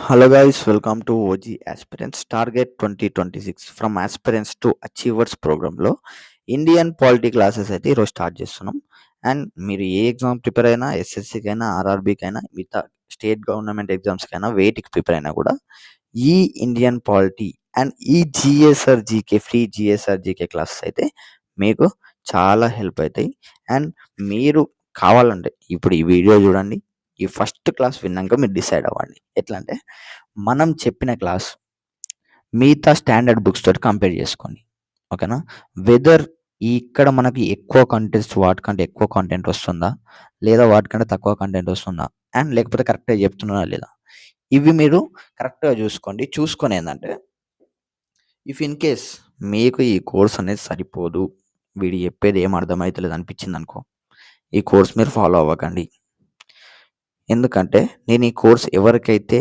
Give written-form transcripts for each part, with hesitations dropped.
Hello guys, welcome to OG Aspirants Target 2026 from aspirants to achievers ప్రోగ్రాంలో Indian polity classes అయితే ఈరోజు start చేస్తున్నాం. And మీరు ఏ exam prepare అయినా, ఎస్ఎస్సికైనా, ఆర్ఆర్బీకైనా, మిగతా స్టేట్ గవర్నమెంట్ ఎగ్జామ్స్కైనా, వేటికి ప్రిపేర్ అయినా కూడా ఈ ఇండియన్ పాలిటీ అండ్ ఈ GSR GK free GSR GK classes అయితే మీకు చాలా హెల్ప్ అవుతాయి. అండ్ మీరు కావాలంటే ఇప్పుడు ఈ వీడియో చూడండి, ఈ ఫస్ట్ క్లాస్ విన్నాక మీరు డిసైడ్ అవ్వండి. ఎట్లా అంటే మనం చెప్పిన క్లాస్ మిగతా స్టాండర్డ్ బుక్స్ తోటి కంపేర్ చేసుకోండి. ఓకేనా? వెదర్ ఇక్కడ మనకి ఎక్కువ కంటెంట్స్ వాటికంటే ఎక్కువ కంటెంట్ వస్తుందా, లేదా వాటికంటే తక్కువ కంటెంట్ వస్తుందా, అండ్ లేకపోతే కరెక్ట్గా చెప్తున్నారా లేదా, ఇవి మీరు కరెక్ట్గా చూసుకోండి. చూసుకొని ఏంటంటే ఇఫ్ ఇన్ కేస్ మీకు ఈ కోర్స్ అనేది సరిపోదు, వీడు చెప్పేది ఏం అర్థమవుతలేదు అనిపించింది అనుకో, ఈ కోర్స్ మీరు ఫాలో అవ్వకండి. ఎందుకంటే నేను ఈ కోర్స్ ఎవరికైతే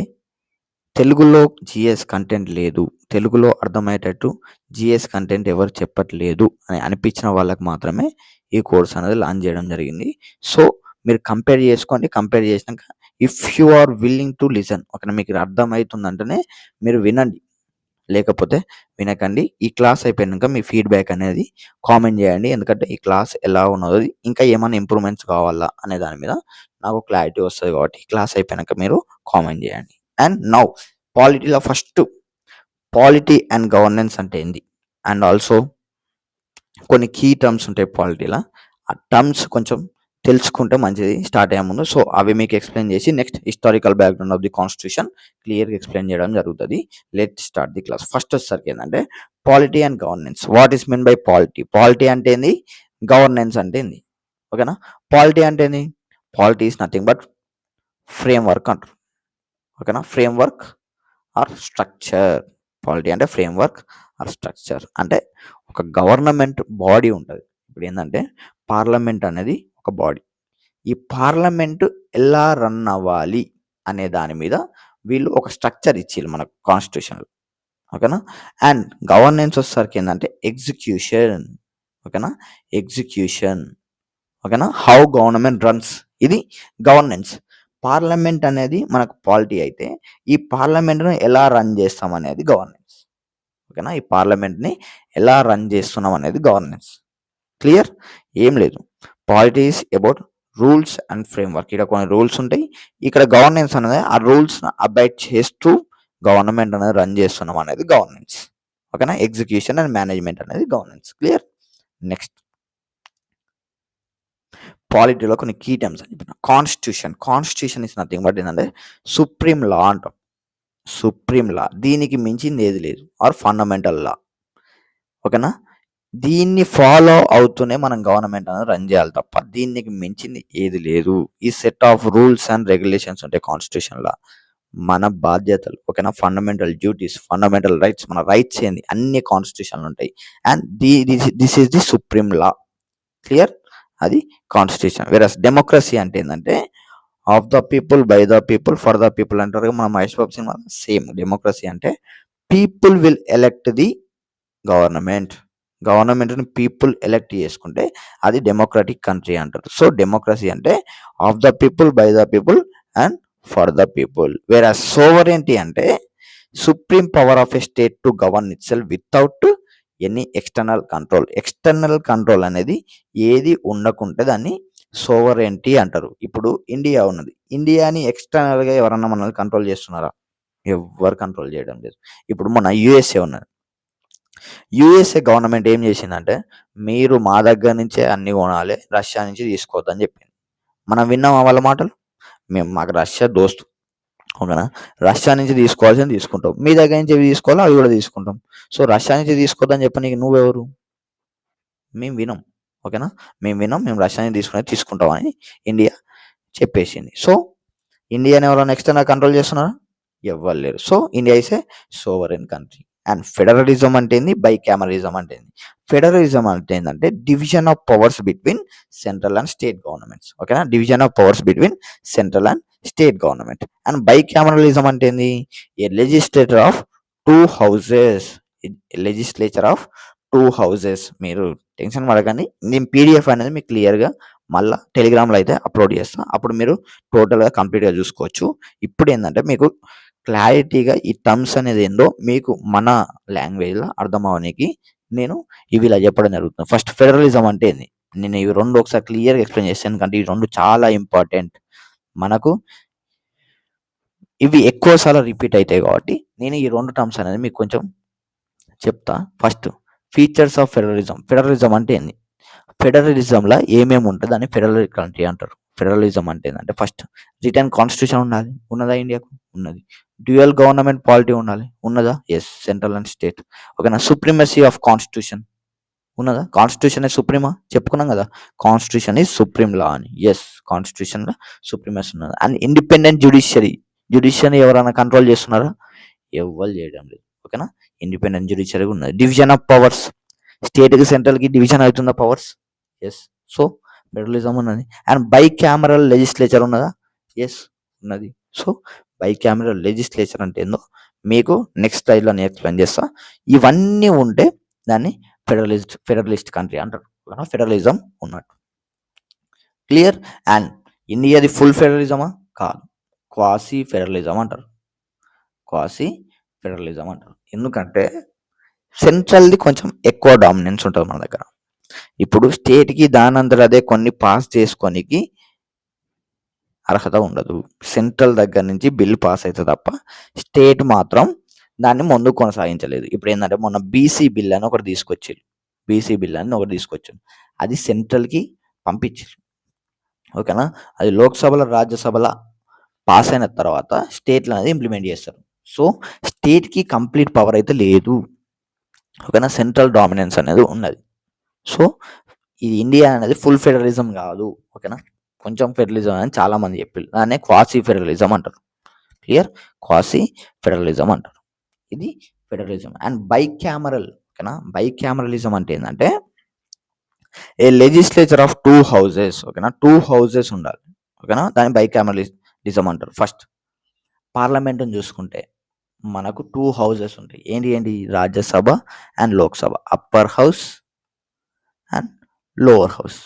తెలుగులో జిఎస్ కంటెంట్ లేదు, తెలుగులో అర్థమయ్యేటట్టు జిఎస్ కంటెంట్ ఎవరు చెప్పట్లేదు అని అనిపించిన వాళ్ళకి మాత్రమే ఈ కోర్స్ అనేది లాంచ్ చేయడం జరిగింది. సో మీరు కంపేర్ చేసుకోండి. కంపేర్ చేసినాక if you are willing to listen, ఓకేనా, మీకు అర్థమవుతుందంటేనే మీరు వినండి, లేకపోతే వినకండి. ఈ క్లాస్ అయిపోయినాక మీ ఫీడ్బ్యాక్ అనేది కామెంట్ చేయండి. ఎందుకంటే ఈ క్లాస్ ఎలా ఉన్నది, ఇంకా ఏమైనా ఇంప్రూవ్మెంట్స్ కావాలా అనే దాని మీద నాకు క్లారిటీ వస్తుంది. కాబట్టి ఈ క్లాస్ అయిపోయినాక మీరు కామెంట్ చేయండి. అండ్ నౌ పాలిటీలో ఫస్ట్ పాలిటీ అండ్ గవర్నెన్స్ అంటే ఏంది, అండ్ ఆల్సో కొన్ని కీ టర్మ్స్ ఉంటాయి పాలిటీలో. ఆ టర్మ్స్ కొంచెం తెలుసుకుంటే మంచిది స్టార్ట్ అయ్యే ముందు. సో అవి మీకు ఎక్స్ప్లెయిన్ చేసి next historical background of the constitution క్లియర్గా ఎక్స్ప్లెయిన్ చేయడం జరుగుతుంది. Let start the class. First వచ్చేసరికి ఏంటంటే polity and governance. What is mean by polity? Polity అంటే ఏంది, గవర్నెన్స్ అంటే ఏంది? ఓకేనా? పాలిటీ అంటే ఏంది? Polity is nothing but framework అంటారు. ఓకేనా? Framework or structure. పాలిటీ అంటే ఫ్రేమ్వర్క్ ఆర్ స్ట్రక్చర్. అంటే ఒక గవర్నమెంట్ బాడీ ఉంటుంది. ఇప్పుడు ఏంటంటే పార్లమెంట్ అనేది ఒక బాడీ. ఈ పార్లమెంట్ ఎలా రన్ అవ్వాలి అనే దాని మీద వీళ్ళు ఒక స్ట్రక్చర్ ఇచ్చిర్రు మనకు కాన్స్టిట్యూషన్లో. ఓకేనా? అండ్ గవర్నెన్స్ వచ్చేసరికి ఏంటంటే ఎగ్జిక్యూషన్. ఓకేనా? ఎగ్జిక్యూషన్. ఓకేనా? హౌ గవర్నమెంట్ రన్స్, ఇది గవర్నెన్స్. పార్లమెంట్ అనేది మనకు పాలిటీ అయితే ఈ పార్లమెంట్ను ఎలా రన్ చేస్తాం అనేది గవర్నెన్స్. ఓకేనా? ఈ పార్లమెంట్ని ఎలా రన్ చేస్తున్నాం అనేది గవర్నెన్స్. క్లియర్? ఏం లేదు. Polity is about rules and framework. ఇక్కడ కొన్ని రూల్స్ ఉంటాయి, ఇక్కడ గవర్నెన్స్ అనేది ఆ రూల్స్ అబైడ్ చేస్తూ గవర్నమెంట్ అనేది రన్ చేస్తున్నాం అనేది గవర్నెన్స్. ఓకేనా? ఎగ్జిక్యూషన్ అండ్ మేనేజ్మెంట్ అనేది గవర్నెన్స్. క్లియర్? నెక్స్ట్ పాలిటీలో కొన్ని కీ టర్మ్స్ అని చెప్పిన. Constitution. Constitution is nothing but ఏంటంటే సుప్రీం లా అంటాం. సుప్రీం లా, దీనికి మించింది ఏది లేదు, ఆర్ ఫండమెంటల్ లా. ఓకేనా? దీన్ని ఫాలో అవుతూనే మనం గవర్నమెంట్ అనేది రన్ చేయాలి తప్ప దీనికి మించింది ఏది లేదు. ఈ set of rules and regulations ఉంటాయి కాన్స్టిట్యూషన్లో, మన బాధ్యతలు. ఓకేనా? ఫండమెంటల్ డ్యూటీస్, ఫండమెంటల్ రైట్స్, మన రైట్స్ ఏంది అన్ని కాన్స్టిట్యూషన్లు ఉంటాయి. And this is the supreme law. Clear? అది కాన్స్టిట్యూషన్. వేరస్ డెమోక్రసీ అంటే ఏంటంటే of the people, by the people, for the people అంటారు మన Mahesh Babu cinema. Same democracy అంటే people will elect the government. గవర్నమెంట్ని పీపుల్ ఎలెక్ట్ చేసుకుంటే అది డెమోక్రటిక్ కంట్రీ అంటారు. సో డెమోక్రసీ అంటే of the people, by the people and for the people. వేరే సోవరెంటీ అంటే supreme power of a state to govern it self without any external control. External control అనేది ఏది ఉండకుంటే దాన్ని సోవరెంటీ అంటారు. ఇప్పుడు ఇండియా ఉన్నది, ఇండియాని ఎక్స్టర్నల్గా ఎవరన్నా మనల్ని కంట్రోల్ చేస్తున్నారా? ఎవ్వరు కంట్రోల్ చేయడం లేదు. ఇప్పుడు మన యుఎస్ఏ ఉన్నది, యుఎస్ఏ గవర్నమెంట్ ఏం చేసిందంటే మీరు మా దగ్గర నుంచే అన్ని కొనాలి, రష్యా నుంచి తీసుకోవద్దని చెప్పింది. మనం విన్నామా వాళ్ళ మాటలు? మాకు రష్యా దోస్తు, ఓకేనా, రష్యా నుంచి తీసుకోవాల్సింది తీసుకుంటాం, మీ దగ్గర నుంచి ఏవి తీసుకోవాలో అవి కూడా తీసుకుంటాం. సో రష్యా నుంచి తీసుకోవద్దని చెప్పనీకి నువ్వెవరు? మేము వినం. ఓకేనా? మేము వినం, మేము రష్యా నుంచి తీసుకుంటామని ఇండియా చెప్పేసింది. సో ఇండియాని ఎవరైనా ఎక్స్టర్నల్ కంట్రోల్ చేస్తున్నారా? ఎవ్వరు లేరు. So India is a sovereign country. And federalism అంటే ఏంది, బైకామరలిజం అంటే ఏంది? ఫెడరలిజం అంటే ఏంటంటే division of powers between central and state governments. ఓకేనా? Division of powers between central and state government. And bicameralism అంటే ఏంది? A legislator of two houses. Legislature of two houses. మీరు టెన్షన్ పడకండి, నేను పీడిఎఫ్ అనేది మీకు క్లియర్గా మళ్ళీ టెలిగ్రామ్లో అయితే అప్లోడ్ చేస్తాను, అప్పుడు మీరు టోటల్గా కంప్లీట్గా చూసుకోవచ్చు. ఇప్పుడు ఏంటంటే మీకు క్లారిటీగా ఈ టర్మ్స్ అనేది ఏందో మీకు మన లాంగ్వేజ్లో అర్థం అవడానికి నేను ఇవి ఇలా చెప్పడం జరుగుతుంది. ఫస్ట్ ఫెడరలిజం అంటే ఏంది, నేను ఇవి రెండు ఒకసారి క్లియర్గా ఎక్స్ప్లెయిన్ చేస్తాను, ఎందుకంటే ఈ రెండు చాలా ఇంపార్టెంట్. మనకు ఇవి ఎక్కువసార్లు రిపీట్ అవుతాయి కాబట్టి నేను ఈ రెండు టర్మ్స్ అనేది మీకు కొంచెం చెప్తా. First features of federalism. Federalism అంటే ఏంది, ఫెడరలిజంలో ఏమేమి ఉంటుంది దాన్ని ఫెడరల్ కంట్రీ అంటారు. ఫెడరలిజం అంటే ఏంటంటే ఫస్ట్ రిటర్న్ కాన్స్టిట్యూషన్ ఉండాలి, ఉన్నదా ఇండియాకు? ఉన్నది. డ్యూయల్ గవర్నమెంట్ పాలిటీ ఉండాలి, ఉన్నదా? Yes, central and state. ఓకేనా. సుప్రీమసీ ఆఫ్ కాన్స్టిట్యూషన్ ఉన్నదా? కాన్స్టిట్యూషన్ సుప్రీమా చెప్పుకున్నాం కదా, కాన్స్టిట్యూషన్ ఈజ్ సుప్రీం లా అని. ఎస్, కాన్స్టిట్యూషన్ లో సుప్రీమసీ ఉన్నది. And independent judiciary. జ్యుడిషియరీ ఎవరైనా కంట్రోల్ చేస్తున్నారా? ఎవ్వరు చేయడం లేదు. ఓకేనా. ఇండిపెండెంట్ జ్యుడిషియరీ ఉన్నది. డివిజన్ ఆఫ్ పవర్స్, స్టేట్కి సెంట్రల్కి డివిజన్ అవుతుందా పవర్స్? ఎస్. సో ఫెడరలిజం ఉన్నది. అండ్ బై క్యామరల్ లెజిస్లేచర్ ఉన్నదా? ఎస్, ఉన్నది. సో బై క్యామరల్ లెజిస్లేచర్ అంటే ఏందో మీకు నెక్స్ట్ స్లైడ్లో నేను ఎక్స్ప్లెయిన్ చేస్తా. ఇవన్నీ ఉంటే దాన్ని ఫెడరలిస్ట్ కంట్రీ అంటారు. ఫెడరలిజం ఉన్నట్టు. క్లియర్. అండ్ ఇండియాది ఫుల్ ఫెడరలిజమా? కాదు, క్వాసీ ఫెడరలిజం అంటారు. క్వాసీ ఫెడరలిజం అంటారు. ఎందుకంటే సెంట్రల్ది కొంచెం ఎక్కువ డామినెన్స్ ఉంటుంది మన దగ్గర. ఇప్పుడు స్టేట్కి దానంతట అదే కొన్ని పాస్ చేసుకోనికి అర్హత ఉండదు. సెంట్రల్ దగ్గర నుంచి బిల్ పాస్ అవుతుంది తప్ప స్టేట్ మాత్రం దాన్ని ముందుకు కొనసాగించలేదు. ఇప్పుడు ఏంటంటే మొన్న బీసీ బిల్ అని ఒకటి తీసుకొచ్చారు. బీసీ బిల్ అని ఒకటి తీసుకొచ్చారు, అది సెంట్రల్కి పంపించారు. ఓకేనా. అది లోక్సభలో రాజ్యసభలో పాస్ అయిన తర్వాత స్టేట్లు అనేది ఇంప్లిమెంట్ చేస్తారు. సో స్టేట్కి కంప్లీట్ పవర్ అయితే లేదు. ఓకేనా. సెంట్రల్ డామినెన్స్ అనేది ఉన్నది. సో ఇది ఇండియా అనేది ఫుల్ ఫెడరలిజం కాదు. ఓకేనా. కొంచెం ఫెడరలిజం అని చాలా మంది చెప్పారు, దాన్నే క్వాసీ ఫెడరలిజం అంటారు. క్లియర్. క్వాసీ ఫెడరలిజం అంటారు. ఇది ఫెడరలిజం. And by cameral. ఓకేనా. బై క్యామరలిజం అంటే ఏంటంటే ఏ లెజిస్లేచర్ ఆఫ్ టూ హౌసెస్. ఓకేనా. టూ హౌసెస్ ఉండాలి. ఓకేనా. దాన్ని బై క్యామరలిజం అంటారు. ఫస్ట్ పార్లమెంట్ని చూసుకుంటే మనకు టూ హౌసెస్ ఉంటాయి. ఏంటి ఏంటి? Rajya Sabha and Lok Sabha. Upper house and lower house.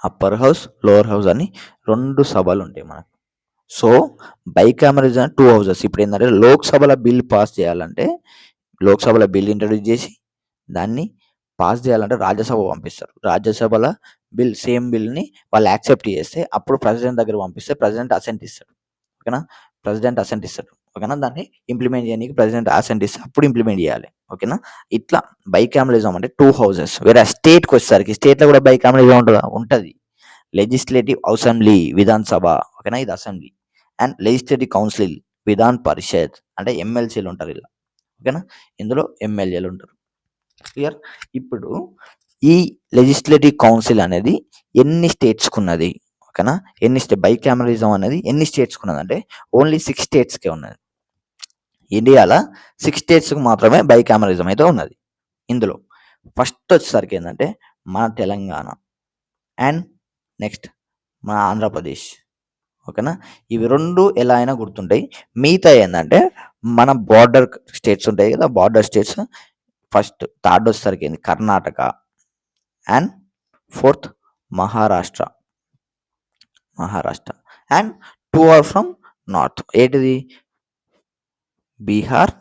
Upper house, lower house అని రెండు సభలు ఉంటాయి మనకు. So bicameralism two houses. ఇప్పుడు ఏంటంటే లోక్సభలో బిల్ పాస్ చేయాలంటే, లోక్సభలో బిల్ ఇంట్రడ్యూస్ చేసి దాన్ని పాస్ చేయాలంటే రాజ్యసభ పంపిస్తారు. రాజ్యసభలో బిల్ సేమ్ బిల్ని వాళ్ళు యాక్సెప్ట్ చేస్తే అప్పుడు ప్రెసిడెంట్ దగ్గర పంపిస్తే ప్రెసిడెంట్ అసెంట్ ఇస్తాడు. ఓకేనా. ప్రెసిడెంట్ అసెంట్ ఇస్తాడు. ఓకేనా. దాన్ని ఇంప్లిమెంట్ చేయడానికి ప్రెసిడెంట్ అసెంట్ ఇస్తే అప్పుడు ఇంప్లిమెంట్ చేయాలి. ఓకేనా. ఇట్లా బైకామరలిజం అంటే టూ హౌసెస్. వేరే స్టేట్కి వచ్చేసరికి స్టేట్లో కూడా బైకామరలిజం ఉంటుందా? ఉంటుంది. Legislative assembly, Vidhan Sabha. ఓకేనా. ఇది assembly. And legislative council, Vidhan Parishad. అంటే ఎమ్మెల్సీలు ఉంటారు ఇలా. ఓకేనా. ఇందులో ఎమ్మెల్యేలు ఉంటారు. క్లియర్. ఇప్పుడు ఈ లెజిస్లేటివ్ కౌన్సిల్ అనేది ఎన్ని స్టేట్స్కి ఉన్నది? ఓకేనా. ఎన్ని బైకామరలిజం అనేది ఎన్ని స్టేట్స్కి ఉన్నది అంటే ఓన్లీ 6 స్టేట్స్కే ఉన్నది. ఇండియాలో 6 స్టేట్స్కి మాత్రమే బైకామరలిజం అయితే ఉన్నది. ఇందులో ఫస్ట్ వచ్చేసరికి ఏంటంటే మన తెలంగాణ అండ్ నెక్స్ట్ మన ఆంధ్రప్రదేశ్. ఓకేనా. ఇవి రెండు ఎలా అయినా గుర్తుంటాయి. మిగతా ఏంటంటే మన బార్డర్ స్టేట్స్ ఉంటాయి కదా, బార్డర్ స్టేట్స్. ఫస్ట్ థర్డ్ వచ్చేసరికి ఏంది? Karnataka. And fourth Maharashtra. And 2 are from north. ఏంటిది? బీహార్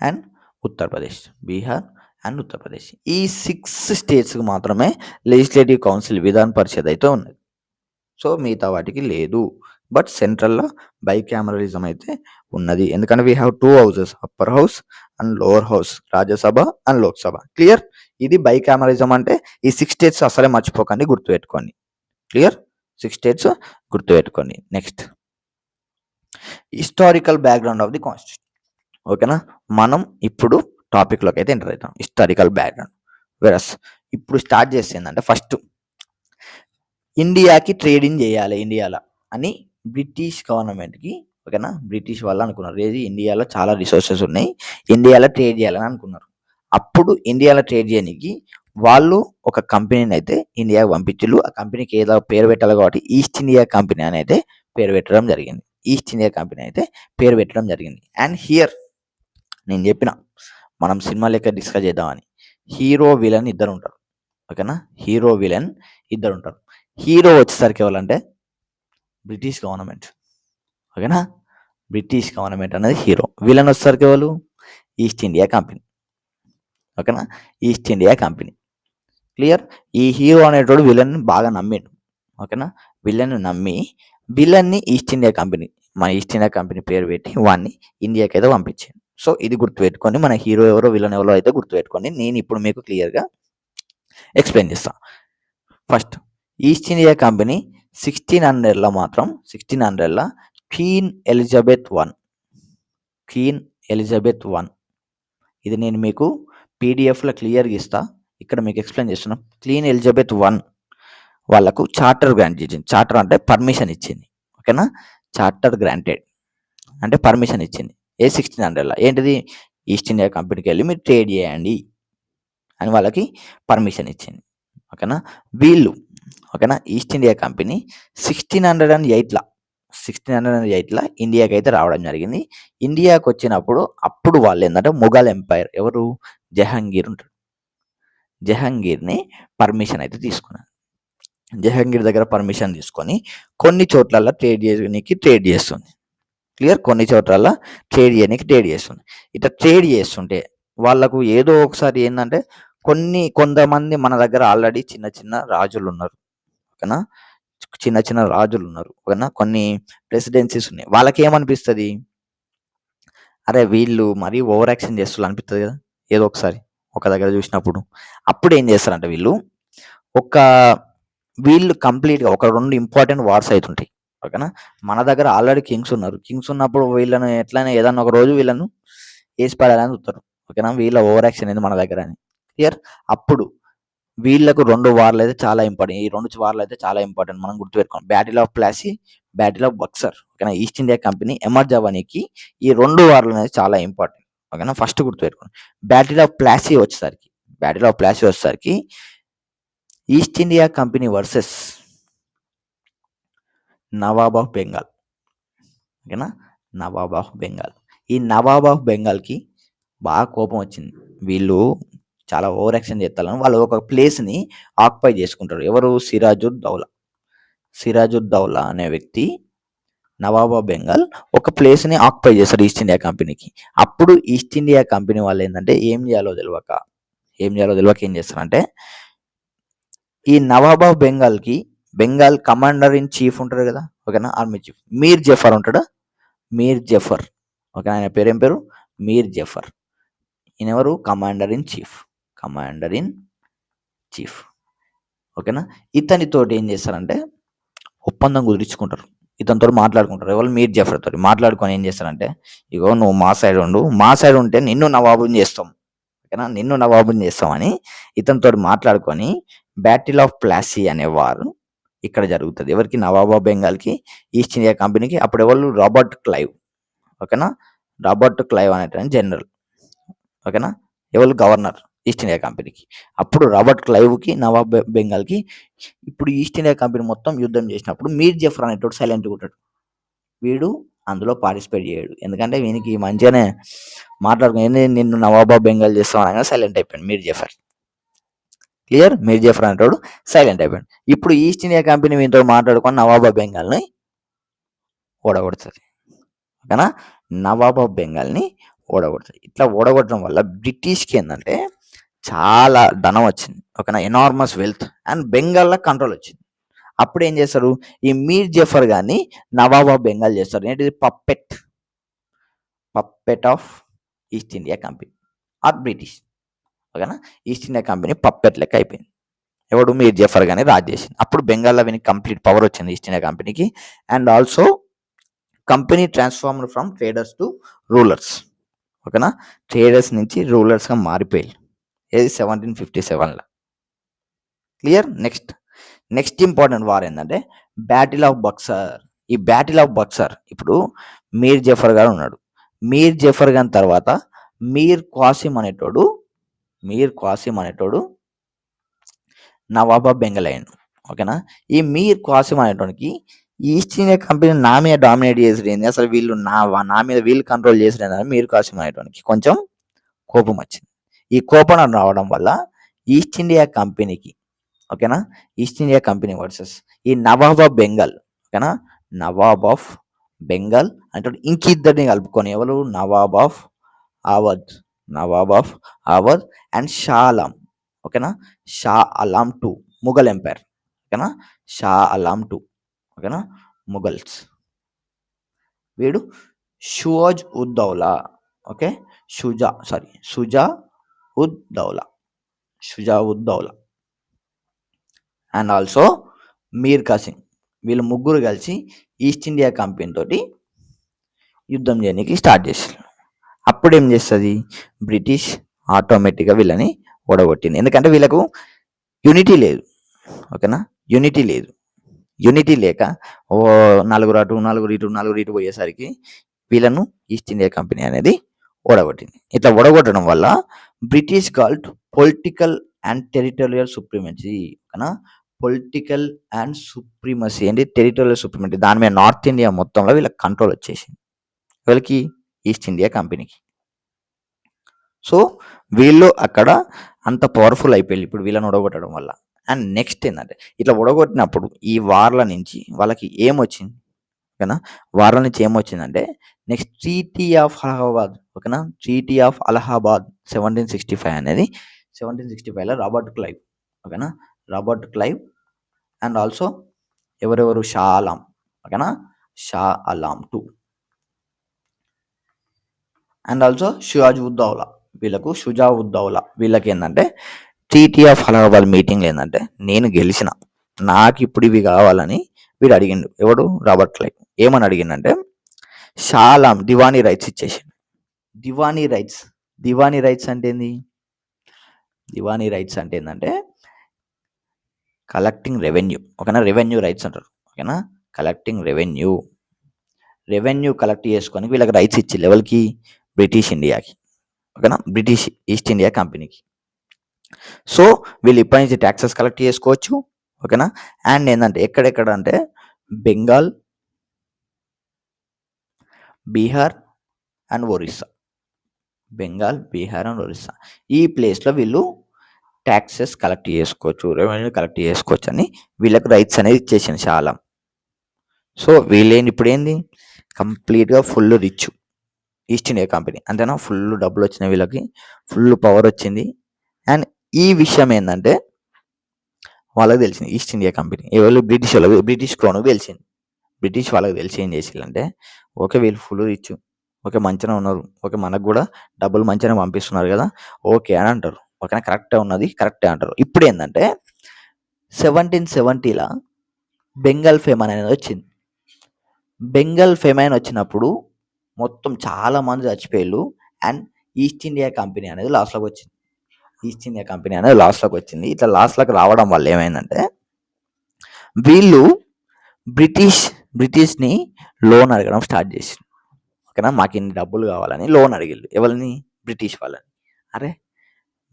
అండ్ ఉత్తరప్రదేశ్. బీహార్ అండ్ ఉత్తరప్రదేశ్. ఈ 6 స్టేట్స్కి మాత్రమే లెజిస్లేటివ్ కౌన్సిల్, విధాన్ పరిషత్ అయితే ఉన్నది. సో మిగతా వాటికి లేదు. బట్ సెంట్రల్లో బైకామరలిజం అయితే ఉన్నది. ఎందుకంటే we have 2 houses, upper house and lower house, Rajya Sabha and Lok Sabha. Clear. ఇది బైకామరలిజం అంటే ఈ 6 స్టేట్స్ అసలే మర్చిపోకండి, గుర్తుపెట్టుకోండి. క్లియర్. 6 స్టేట్స్ గుర్తుపెట్టుకోండి. Next historical background of the constitution. ఓకేనా. మనం ఇప్పుడు టాపిక్లోకి అయితే ఎంటర్ అవుతాం. Historical background. వెరస్ ఇప్పుడు స్టార్ట్ చేసిందంటే ఫస్ట్ ఇండియాకి ట్రేడింగ్ చేయాలి ఇండియాలో అని బ్రిటిష్ గవర్నమెంట్కి. ఓకేనా. బ్రిటిష్ వాళ్ళు అనుకున్నారు ఏది? ఇండియాలో చాలా రిసోర్సెస్ ఉన్నాయి, ఇండియాలో ట్రేడ్ చేయాలని అనుకున్నారు. అప్పుడు ఇండియాలో ట్రేడ్ చేయడానికి వాళ్ళు ఒక కంపెనీని అయితే ఇండియాకి పంపించారు. ఆ కంపెనీకి ఏదో పేరు పెట్టాలి కాబట్టి ఈస్ట్ ఇండియా కంపెనీ అని అయితే పేరు పెట్టడం జరిగింది. ఈస్ట్ ఇండియా కంపెనీ అయితే పేరు పెట్టడం జరిగింది. అండ్ హియర్ నేను చెప్పిన మనం సినిమా లెక్క డిస్కస్ చేద్దామని, హీరో విలన్ ఇద్దరు ఉంటారు. ఓకేనా. హీరో విలన్ ఇద్దరు ఉంటారు. హీరో వచ్చేసరికి ఎవరంటే బ్రిటిష్ గవర్నమెంట్. ఓకేనా. బ్రిటిష్ గవర్నమెంట్ అనేది హీరో. విలన్ వచ్చేసరికి ఎవరు? East India company. ఓకేనా? East India company. క్లియర్? ఈ హీరో అనేటోడు విలన్ బాగా నమ్మిండు. ఓకేనా? విలన్ నమ్మి విలన్ని ఈస్ట్ ఇండియా కంపెనీ, మన ఈస్ట్ ఇండియా కంపెనీ పేరు పెట్టి వాడిని ఇండియాకి అయితే పంపించాడు. సో ఇది గుర్తుపెట్టుకోండి. మన హీరో ఎవరో విలన్ ఎవరో అయితే గుర్తుపెట్టుకోండి. నేను ఇప్పుడు మీకు క్లియర్గా ఎక్స్ప్లెయిన్ చేస్తాను. ఫస్ట్ ఈస్ట్ ఇండియా కంపెనీ 1600లో మాత్రం 1600ల క్వీన్ ఎలిజబెత్ వన్ ఇది నేను మీకు పీడిఎఫ్లో క్లియర్గా ఇస్తా. ఇక్కడ మీకు ఎక్స్ప్లెయిన్ చేస్తున్నా. క్వీన్ ఎలిజబెత్ వన్ వాళ్ళకు చార్టర్ గ్రాంట్ చేసింది. చార్టర్ అంటే పర్మిషన్ ఇచ్చింది. ఓకేనా? చార్టర్ గ్రాంటెడ్ అంటే పర్మిషన్ ఇచ్చింది. 1600ల ఏంటిది? ఈస్ట్ ఇండియా కంపెనీకి వెళ్ళి మీరు ట్రేడ్ చేయండి అని వాళ్ళకి పర్మిషన్ ఇచ్చింది. ఓకేనా? వీళ్ళు ఓకేనా ఈస్ట్ ఇండియా కంపెనీ 1608ల ఇండియాకి అయితే రావడం జరిగింది. ఇండియాకి వచ్చినప్పుడు అప్పుడు వాళ్ళు ఏంటంటే మొఘల్ ఎంపైర్ ఎవరు? జహాంగీర్ ఉంటాడు. జహాంగీర్ని పర్మిషన్ అయితే తీసుకున్నారు. జహాంగీర్ దగ్గర పర్మిషన్ తీసుకొని కొన్ని చోట్ల ట్రేడ్ చేస్తుంది. క్లియర్? కొన్ని చోట్ల ట్రేడ్ చేస్తుంది. ఇట్లా ట్రేడ్ చేస్తుంటే వాళ్ళకు ఏదో ఒకసారి ఏంటంటే కొంతమంది మన దగ్గర ఆల్రెడీ చిన్న చిన్న రాజులు ఉన్నారు. ఓకేనా? చిన్న రాజులు ఉన్నారు. ఓకేనా? కొన్ని ప్రెసిడెన్సీస్ ఉన్నాయి. వాళ్ళకి ఏమనిపిస్తుంది? అరే వీళ్ళు మరీ ఓవర్ యాక్షన్ చేస్తున్నారు అనిపిస్తుంది కదా ఏదో ఒకసారి ఒక దగ్గర చూసినప్పుడు. అప్పుడు ఏం చేస్తారంటే వీళ్ళు కంప్లీట్గా ఒక 2 ఇంపార్టెంట్ వార్స్ అవుతుంటాయి. ఓకేనా? మన దగ్గర ఆల్రెడీ కింగ్స్ ఉన్నారు. కింగ్స్ ఉన్నప్పుడు వీళ్ళను ఎట్లయినా ఏదన్నా ఒక రోజు వీళ్ళను వేసి పడాలని చూస్తారు. ఓకేనా? వీళ్ళ ఓవర్ యాక్షన్ అనేది మన దగ్గర అని. క్లియర్? అప్పుడు వీళ్ళకు 2 వార్లు అయితే చాలా ఇంపార్టెంట్. ఈ 2 వార్లు అయితే చాలా ఇంపార్టెంట్. మనం గుర్తుపెట్టుకోండి. Battle of Plassey, battle of Buxar. ఓకేనా? ఈస్ట్ ఇండియా కంపెనీ ఎమర్జ్ అవ్వడానికి ఈ 2 వార్లు అనేది చాలా ఇంపార్టెంట్. ఓకేనా? ఫస్ట్ గుర్తుపెట్టుకోండి. బ్యాటిల్ ఆఫ్ ప్లాసీ వచ్చేసరికి east India company versus Nawab of Bengal. ఓకేనా? నవాబ్ ఆఫ్ బెంగాల్. ఈ నవాబ్ ఆఫ్ బెంగాల్కి బాగా కోపం వచ్చింది. వీళ్ళు చాలా ఓవర్ యాక్షన్ చేస్తారని వాళ్ళు ఒక ప్లేస్ని ఆక్యుపై చేసుకుంటారు. ఎవరు? సిరాజుద్దౌలా అనే వ్యక్తి నవాబ్ ఆఫ్ బెంగాల్ ఒక ప్లేస్ని ఆక్యుపై చేస్తారు ఈస్ట్ ఇండియా కంపెనీకి. అప్పుడు ఈస్ట్ ఇండియా కంపెనీ వాళ్ళు ఏంటంటే ఏం చేయాలో తెలియక ఏం చేస్తారంటే ఈ నవాబ్ ఆఫ్ బెంగాల్కి బెంగాల్ కమాండర్ ఇన్ చీఫ్ ఉంటారు కదా. ఓకేనా? ఆర్మీ చీఫ్ మీర్ జఫర్ ఉంటాడు. ఓకే, ఆయన పేరు ఏం పేరు? మీర్ జఫర్. ఈయన ఎవరు? Commander in chief. ఓకేనా? ఇతనితోటి ఏం చేస్తారంటే ఒప్పందం కుదిరించుకుంటారు. ఇతనితో మాట్లాడుకుంటారు. ఎవరు? మీర్ జఫర్ తోటి మాట్లాడుకొని ఏం చేస్తారంటే ఇగో నువ్వు మా సైడ్ ఉంటే నిన్ను నవాబుని చేస్తాం. ఓకేనా? నిన్ను నవాబుని చేస్తామని ఇతనితో మాట్లాడుకొని బ్యాటిల్ ఆఫ్ ప్లాసీ అనేవారు ఇక్కడ జరుగుతుంది. ఎవరికి? నవాబ్ ఆఫ్ బెంగాల్కి, ఈస్ట్ ఇండియా కంపెనీకి. అప్పుడు ఎవరు? Robert Clive. ఓకేనా? రాబర్ట్ క్లైవ్ అనేటువంటి జనరల్. ఓకేనా? ఎవరు? గవర్నర్ ఈస్ట్ ఇండియా కంపెనీకి. అప్పుడు రాబర్ట్ క్లైవ్కి, నవాబ్ బెంగాల్కి. ఇప్పుడు ఈస్ట్ ఇండియా కంపెనీ మొత్తం యుద్ధం చేసినప్పుడు మీర్ జఫర్ అనేటోడు సైలెంట్గా ఉంటాడు. వీడు అందులో పార్టిసిపేట్ చేయడు. ఎందుకంటే వీనికి మంచిగానే మాట్లాడుకుని నిన్ను నవాబ్ ఆఫ్ బెంగాల్ చేస్తాం అనగా సైలెంట్ అయిపోయాడు మీర్ జఫర్. క్లియర్? మీర్ జఫర్ అనేటోడు సైలెంట్ అయిపోయాడు. ఇప్పుడు ఈస్ట్ ఇండియా కంపెనీ వీటితో మాట్లాడుకొని నవాబ్ ఆఫ్ బెంగాల్ని ఓడగొడుతుంది. ఓకేనా? నవాబ్ ఆఫ్ బెంగాల్ని ఓడగొడుతుంది. ఇట్లా ఓడగొట్టడం వల్ల బ్రిటిష్కి ఏంటంటే చాలా ధనం వచ్చింది. ఓకేనా? ఎనార్మస్ వెల్త్ అండ్ బెంగాల్లో కంట్రోల్ వచ్చింది. అప్పుడు ఏం చేస్తారు? ఈ మీర్ జఫర్ గారిని నవాబ్ ఆఫ్ బెంగాల్ చేస్తారు. ఏంటిది? Puppet of east India company or British. ఓకేనా? ఈస్ట్ ఇండియా కంపెనీ పప్పెట్ లెక్క అయిపోయింది. ఎవడు? మీర్ జఫర్ గాని రాజ్ చేసింది. అప్పుడు బెంగాల్లో వీనికి కంప్లీట్ పవర్ వచ్చింది ఈస్ట్ ఇండియా కంపెనీకి. And also company transformed from traders to rulers. ఓకేనా? ట్రేడర్స్ నుంచి రూలర్స్గా మారిపోయాయి. ఏది? 1757లో. క్లియర్? నెక్స్ట్ ఇంపార్టెంట్ వార్ ఏంటంటే బ్యాటిల్ ఆఫ్ బక్సర్. ఈ బ్యాటిల్ ఆఫ్ బక్సర్ ఇప్పుడు మీర్ జఫర్ గారు ఉన్నాడు. మీర్ జఫర్ గారి తర్వాత మీర్ క్వాసిం అనేటోడు నవాబ్ ఆఫ్ బెంగాల్ అయ్యాడు. ఓకేనా? ఈ మీర్ క్వాసిం అనేటోనికి ఈస్ట్ ఇండియా కంపెనీ నా మీద డామినేట్ చేసేది, అసలు వీళ్ళు నా మీద వీళ్ళు కంట్రోల్ చేసేది మీర్ క్వాసిం అనేటోనికి కొంచెం కోపం వచ్చింది. ఈ కోపం రావడం వల్ల ఈస్ట్ ఇండియా కంపెనీకి, ఓకేనా, ఈస్ట్ ఇండియా కంపెనీ వర్సెస్ ఈ నవాబ్ ఆఫ్ బెంగాల్, ఓకేనా, నవాబ్ ఆఫ్ బెంగాల్ అంటే ఇంకిద్దరిని కలుపుకొని ఎవరు నవాబ్ ఆఫ్ అవధ్ అండ్ షా ఆలం. ఓకేనా, Shah Alam two Mughal empire. ఓకేనా, షా ఆలం టూ. ఓకేనా, ముఘల్స్. వీడు Shuja ud Daula. Okay, Shuja ud Daula, and also Mir Qasim. వీళ్ళు ముగ్గురు కలిసి ఈస్ట్ ఇండియా కంపెనీ తోటి యుద్ధం చేయడానికి స్టార్ట్ చేశారు. అప్పుడు ఏం చేస్తుంది బ్రిటిష్ ఆటోమేటిక్గా వీళ్ళని ఓడగొట్టింది. ఎందుకంటే వీళ్ళకు యూనిటీ లేదు. ఓకేనా, యూనిటీ లేక ఓ నలుగురు అటు నలుగురు ఇటు పోయేసరికి వీళ్ళను ఈస్ట్ ఇండియా కంపెనీ అనేది ఓడగొట్టింది. ఇట్లా ఓడగొట్టడం వల్ల British called political and territorial supremacy. ఓకేనా, పొలిటికల్ అండ్ సుప్రీమసీ అంటే టెరిటోరియల్ సుప్రీమసీ, దాని మీద నార్త్ ఇండియా మొత్తంలో వీళ్ళకి కంట్రోల్ వచ్చేసింది. వీళ్ళకి ఈస్ట్ ఇండియా కంపెనీకి. సో వీళ్ళు అక్కడ అంత పవర్ఫుల్ అయిపోయింది ఇప్పుడు వీళ్ళని ఓడగొట్టడం వల్ల. అండ్ నెక్స్ట్ ఏంటంటే ఇట్లా ఓడగొట్టినప్పుడు ఈ వార్ల నుంచి వాళ్ళకి ఏమొచ్చింది. ఓకేనా, వార్ల నుంచి ఏమొచ్చిందంటే నెక్స్ట్ ట్రీటీ ఆఫ్ అలహాబాద్. ఓకేనా, ట్రీటీ ఆఫ్ అలహాబాద్ 1765 అనేది 1765లో రాబర్ట్ క్లైవ్. ఓకేనా, రాబర్ట్ క్లైవ్ అండ్ ఆల్సో ఎవరెవరు షా ఆలం. ఓకేనా, Shah Alam two and also Shuja ud Daula వీళ్ళకి ఏంటంటే ట్రీటీ ఆఫ్ అలహాబాద్ మీటింగ్ ఏంటంటే నేను గెలిచిన, నాకు ఇప్పుడు ఇవి కావాలని వీడు అడిగిండు. ఎవడు రాబర్ట్ క్లైవ్ ఏమని అడిగిండంటే షాలాం దివానీ రైట్స్ ఇచ్చేసిండు. దివానీ రైట్స్ అంటే ఏంది? దివానీ రైట్స్ అంటే ఏంటంటే కలెక్టింగ్ రెవెన్యూ. ఓకేనా, రెవెన్యూ రైట్స్ అంటారు. ఓకేనా, కలెక్టింగ్ రెవెన్యూ కలెక్ట్ చేసుకొని వీళ్ళకి రైట్స్ ఇచ్చి లెవెల్కి బ్రిటిష్ ఇండియాకి. ఓకేనా, బ్రిటిష్ ఈస్ట్ ఇండియా కంపెనీకి. సో వీళ్ళు ఇప్పటి నుంచి ట్యాక్సెస్ కలెక్ట్ చేసుకోవచ్చు. ఓకేనా, అండ్ ఏంటంటే ఎక్కడెక్కడ అంటే బెంగాల్, బీహార్ అండ్ ఒరిస్సా. ఈ ప్లేస్లో వీళ్ళు ట్యాక్సెస్ కలెక్ట్ చేసుకోవచ్చు, రెవెన్యూ కలెక్ట్ చేసుకోవచ్చు అని వీళ్ళకి రైట్స్ అనేది ఇచ్చేసింది చాలా. సో వీళ్ళేంటి ఇప్పుడు ఏంది కంప్లీట్గా full rich east India company. అంతేనా, ఫుల్ డబ్బులు వచ్చినాయి వీళ్ళకి, ఫుల్ పవర్ వచ్చింది. అండ్ ఈ విషయం ఏంటంటే వాళ్ళకి తెలిసింది ఈస్ట్ ఇండియా కంపెనీ ఎవరు బ్రిటిష్ క్రౌన్కి తెలిసింది. బ్రిటిష్ వాళ్ళకి తెలిసి ఏం చేసిందంటే ఓకే వీళ్ళు ఫుల్ రిచ్, ఓకే మంచిగా ఉన్నారు, ఓకే మనకు కూడా డబ్బులు మంచిగా పంపిస్తున్నారు కదా ఓకే అని అంటారు. ఓకేనా, కరెక్టే అంటారు. ఇప్పుడు ఏంటంటే 1770లో బెంగాల్ ఫెమైన్ అనేది వచ్చింది. బెంగాల్ ఫెమైన్ వచ్చినప్పుడు మొత్తం చాలా మంది చచ్చిపోయారు. అండ్ ఈస్ట్ ఇండియా కంపెనీ అనేది లాస్ట్లోకి వచ్చింది. ఇట్లా లాస్ట్లోకి రావడం వల్ల ఏమైందంటే వీళ్ళు బ్రిటిష్ని లోన్ అడగడం స్టార్ట్ చేసింది. ఓకేనా, మాకు ఇన్ని డబ్బులు కావాలని లోన్ అడిగిళ్ళు. ఎవరిని? బ్రిటిష్ వాళ్ళని. అరే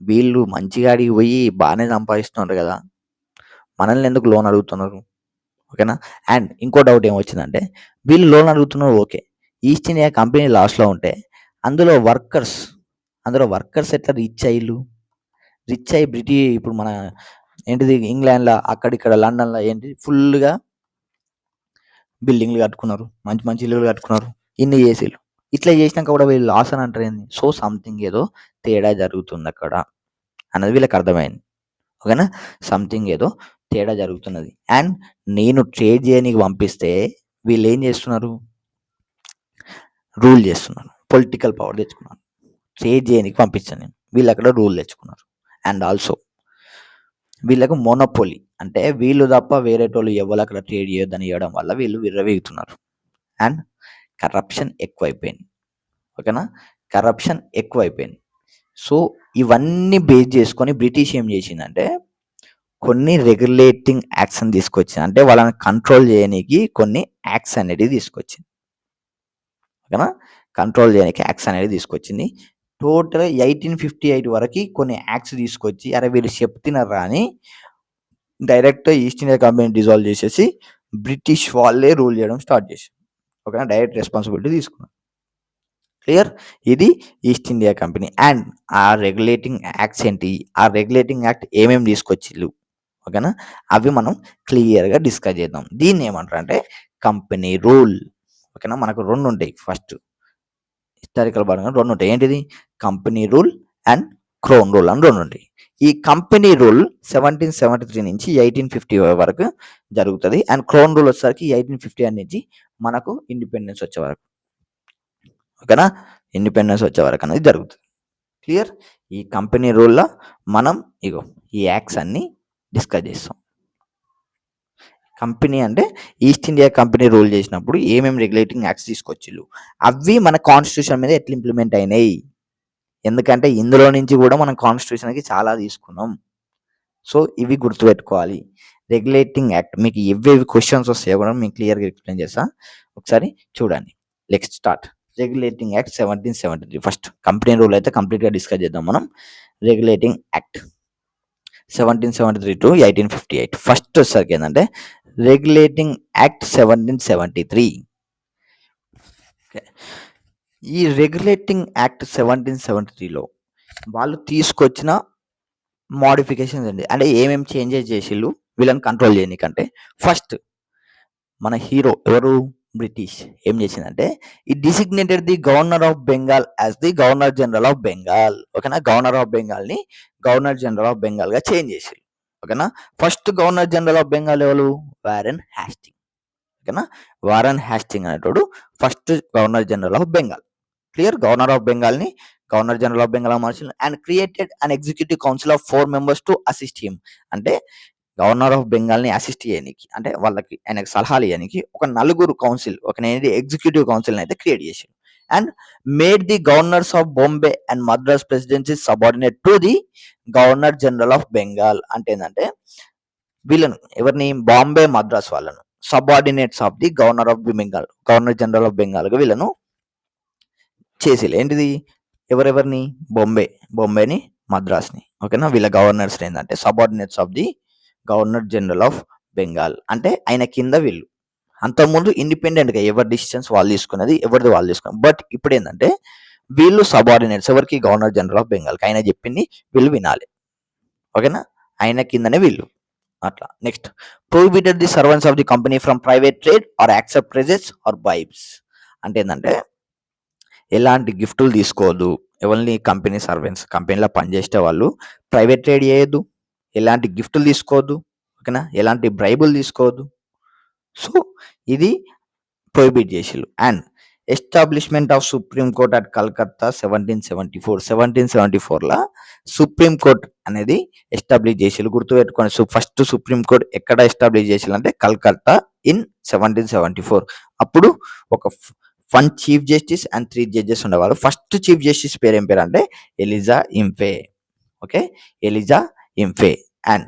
వీళ్ళు మంచిగా అడిగి పోయి బాగానే సంపాదిస్తున్నారు కదా, మనల్ని ఎందుకు లోన్ అడుగుతున్నారు? ఓకేనా, అండ్ ఇంకో డౌట్ ఏమొచ్చిందంటే వీళ్ళు లోన్ అడుగుతున్నారు ఓకే, ఈస్ట్ ఇండియా కంపెనీ లాస్ట్లో ఉంటే అందులో వర్కర్స్ ఎట్లా రిచ్ అయ్యి ఇప్పుడు మన ఏంటిది ఇంగ్లాండ్లో అక్కడిక్కడ లండన్లో ఏంటి ఫుల్గా బిల్డింగ్లు కట్టుకున్నారు, మంచి ఇల్లులు కట్టుకున్నారు, ఇన్ని చేసిళ్ళు. ఇట్లా చేసినాక కూడా వీళ్ళు లాస్ అని అంటారు ఏంది? సో సంథింగ్ ఏదో తేడా జరుగుతుంది అక్కడ అన్నది వీళ్ళకి అర్థమైంది. ఓకేనా, సంథింగ్ ఏదో తేడా జరుగుతున్నది. అండ్ నేను ట్రేడ్ చేయడానికి పంపిస్తే వీళ్ళు ఏం చేస్తున్నారు? రూల్ చేస్తున్నారు, పొలిటికల్ పవర్ తెచ్చుకున్నారు. ట్రేడ్ చేయడానికి పంపించాను నేను, వీళ్ళు అక్కడ రూల్ తెచ్చుకున్నారు. అండ్ ఆల్సో వీళ్ళకు మోనోపోలీ అంటే వీళ్ళు తప్ప వేరేటోళ్ళు ఎవరు అక్కడ ట్రేడ్ చేయొద్దని ఇవ్వడం వల్ల వీళ్ళు విర్రవీగుతున్నారు. అండ్ కరప్షన్ ఎక్కువైపోయింది. ఓకేనా, సో ఇవన్నీ బేస్ చేసుకొని బ్రిటిష్ ఏం చేసిందంటే కొన్ని రెగ్యులేటింగ్ యాక్షన్ తీసుకొచ్చింది. అంటే వాళ్ళని కంట్రోల్ చేయడానికి కొన్ని యాక్ట్స్ అనేది తీసుకొచ్చింది. ఓకేనా, టోటల్ 1858 వరకు కొన్ని యాక్ట్స్ తీసుకొచ్చి అరే వీళ్ళు చెప్తున్నారా అని direct east India company dissolve చేసేసి బ్రిటిష్ వాళ్ళే రూల్ చేయడం స్టార్ట్ చేశారు. ఓకేనా, డైరెక్ట్ రెస్పాన్సిబిలిటీ తీసుకున్నారు. క్లియర్, ఇది ఈస్ట్ ఇండియా కంపెనీ. అండ్ ఆ రెగ్యులేటింగ్ యాక్ట్స్ ఏంటి, ఆ రెగ్యులేటింగ్ యాక్ట్ ఏమేమి తీసుకొచ్చిళ్ళు ఓకేనా, అవి మనం క్లియర్గా డిస్కస్ చేద్దాం. దీన్ని ఏమంటారు అంటే కంపెనీ రూల్. ఓకేనా. మనకు రెండు ఉంటాయి. ఫస్ట్ హిస్టారికల్ పరంగా రెండు ఉంటాయి. ఏంటిది? Company rule and crown rule అని రెండు ఉంటాయి. ఈ కంపెనీ రూల్ 1773 నుంచి 1850 వరకు జరుగుతుంది. అండ్ క్రౌన్ రూల్ వచ్చేసరికి 1850 నుంచి మనకు ఇండిపెండెన్స్ వచ్చే వరకు. ఓకేనా, ఇండిపెండెన్స్ వచ్చే వరకు అనేది జరుగుతుంది. క్లియర్? ఈ కంపెనీ రూల్లో మనం ఇగో ఈ యాక్ట్స్ అన్ని డిస్కస్ చేస్తాం. కంపెనీ అంటే ఈస్ట్ ఇండియా కంపెనీ రూల్ చేసినప్పుడు ఏమేమి రెగ్యులేటింగ్ యాక్ట్స్ తీసుకొచ్చిళ్ళు, అవి మన కాన్స్టిట్యూషన్ మీద ఎట్లా ఇంప్లిమెంట్ అయినాయి. ఎందుకంటే ఇందులో నుంచి కూడా మనం కాన్స్టిట్యూషన్కి చాలా తీసుకున్నాం. సో ఇవి గుర్తుపెట్టుకోవాలి. రెగ్యులేటింగ్ యాక్ట్ మీకు ఎవేవి క్వశ్చన్స్ వస్తాయో కూడా మీకు క్లియర్గా ఎక్స్ప్లెయిన్ చేస్తా. ఒకసారి చూడండి. Next start. Regulating act 1773. First company rule అయితే కంప్లీట్గా డిస్కస్ చేద్దాం మనం. Regulating act 1773 to 1858. ఫస్ట్ వచ్చేసరికి ఏంటంటే రెగ్యులేటింగ్ యాక్ట్ 1773. ఈ రెగ్యులేటింగ్ యాక్ట్ 1773లో వాళ్ళు తీసుకొచ్చిన మోడిఫికేషన్స్ అండి. అంటే ఏమేమి చేంజెస్ చేసిళ్ళు వీళ్ళని కంట్రోల్ చేయనీకంటే. ఫస్ట్ మన హీరో ఎవరు? బ్రిటిష్ ఏం చేసిందంటే ఈ designated the governor of Bengal as the governor general of Bengal. ఓకేనా, గవర్నర్ ఆఫ్ బెంగాల్ ని గవర్నర్ జనరల్ ఆఫ్ బెంగాల్ గా చేంజ్ చేసిళ్ళు. ఓకేనా, first governor general of Bengal ఎవరు? వారెన్ హ్యాస్టింగ్. ఓకేనా, వారెన్ హ్యాస్టింగ్ అనేటోడు first governor general of Bengal. Clear? Governor of Bengal ని గవర్నర్ జనరల్ ఆఫ్ బెంగాల్ మార్చింది. And created an executive council of 4 members to assist him. అంటే governor of Bengal ని assist చేయడానికి, అంటే వాళ్ళకి ఆయనకు సలహాలు ఇవ్వడానికి ఒక నలుగురు కౌన్సిల్, ఒక ఎగ్జిక్యూటివ్ కౌన్సిల్ అయితే క్రియేట్ చేశారు. And made the governors of Bombay and Madras presidency subordinate to the governor general of Bengal. అంటే ఏంటంటే వీళ్ళను ఎవరిని? బాంబే మద్రాస్ వాళ్ళను subordinates of the governor of Bengal, governor general of Bengal గా వీళ్ళను చేసేది. ఏంటిది? ఎవరెవరిని? బొంబేని మద్రాస్ని. ఓకేనా, వీళ్ళ గవర్నర్స్ ఏంటంటే subordinates of the governor general of Bengal. అంటే ఆయన కింద వీళ్ళు. అంతకుముందు ఇండిపెండెంట్గా ఎవరి డిసిషన్స్ వాళ్ళు తీసుకున్నది, ఎవరిది వాళ్ళు తీసుకున్నది. బట్ ఇప్పుడు ఏంటంటే వీళ్ళు సబార్డినేట్స్ ఎవరికి? Governor general of Bengal. ఆయన చెప్పింది వీళ్ళు వినాలి. ఓకేనా, ఆయన కిందనే వీళ్ళు. అట్లా. Next, prohibited the servants of the company from private trade or accept presents or bribes. అంటే ఏంటంటే ఎలాంటి గిఫ్టులు తీసుకోవద్దు. ఎవరిని? కంపెనీ సర్వెంట్స్, కంపెనీలో పనిచేసే వాళ్ళు ప్రైవేట్ ట్రేడ్ చేయొద్దు, ఎలాంటి గిఫ్టులు తీసుకోవద్దు. ఓకేనా, ఎలాంటి బ్రైబులు తీసుకోవద్దు. సో ఇది ప్రొహిబిట్ చేసిళ్ళు. And establishment of supreme court at Calcutta 1774. 1774లా సుప్రీం కోర్ట్ అనేది ఎస్టాబ్లిష్ చేసిళ్ళు. గుర్తుపెట్టుకోండి, ఫస్ట్ సుప్రీం కోర్ట్ ఎక్కడ ఎస్టాబ్లిష్ చేసిళ్ళు అంటే కలకత్తా ఇన్ 1774. అప్పుడు ఒక 1 చీఫ్ జస్టిస్ అండ్ 3 జడ్జెస్ ఉండేవాళ్ళు. ఫస్ట్ చీఫ్ జస్టిస్ పేరు ఏం పేరు అంటే Elijah Impey. Okay, Elijah Impey. And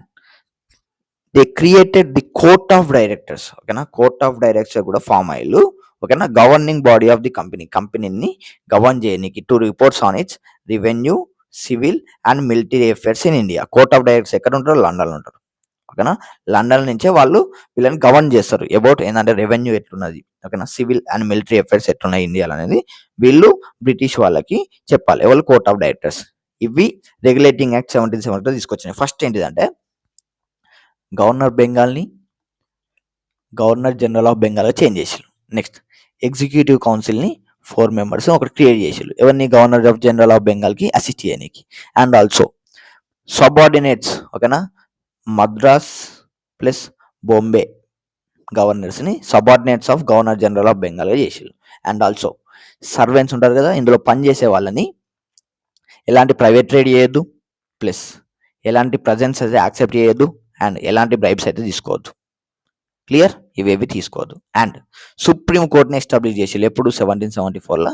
they created the court of directors. ఓకేనా, కోర్ట్ ఆఫ్ డైరెక్టర్స్ కూడా ఫామ్ అయ్యారు. ఓకేనా, గవర్నింగ్ బాడీ ఆఫ్ ది కంపెనీని గవర్న్ చేయడానికి to reports on it's revenue, civil and military affairs in India. Court of directors ఎక్కడ ఉంటారు? లండన్లో ఉంటారు. ఓకేనా, లండన్ నుంచే వాళ్ళు వీళ్ళని గవర్న్ చేస్తారు. అబౌట్ ఏంటంటే రెవెన్యూ ఎట్లున్నది, ఓకేనా, సివిల్ అండ్ మిలిటరీ అఫేర్స్ ఎట్లున్నాయి ఇండియాలో అనేది వీళ్ళు బ్రిటిష్ వాళ్ళకి చెప్పాలి. ఎవరు? Court of directors. ఇవి రెగ్యులేటింగ్ యాక్ట్ 1773 తీసుకొచ్చినాయి. ఫస్ట్ ఏంటిదంటే గవర్నర్ బెంగాల్ని గవర్నర్ జనరల్ ఆఫ్ బెంగాల్గా చేంజ్ చేసిళ్ళు. నెక్స్ట్ ఎగ్జిక్యూటివ్ కౌన్సిల్ని 4 members ఒకటి క్రియేట్ చేసిళ్ళు. ఎవరిని? గవర్నర్ ఆఫ్ జనరల్ ఆఫ్ బెంగాల్కి అసిస్ట్ చేయడానికి. అండ్ ఆల్సో సబార్డినేట్స్, ఓకేనా, మద్రాస్ ప్లస్ బాంబే గవర్నర్స్ని subordinates of governor general of బెంగాల్గా చేసిళ్ళు. అండ్ ఆల్సో సర్వెంట్స్ ఉంటారు కదా, ఇందులో పనిచేసే వాళ్ళని ఎలాంటి ప్రైవేట్ ట్రేడ్ చేయొద్దు, ప్లస్ ఎలాంటి ప్రజెన్స్ అయితే యాక్సెప్ట్ చేయొద్దు, అండ్ ఎలాంటి బ్రైబ్స్ అయితే తీసుకోవద్దు. క్లియర్? ఇవేవి తీసుకోవద్దు. అండ్ సుప్రీం కోర్ట్ని ఎస్టాబ్లిష్ చేసి ఎప్పుడు? 1774లా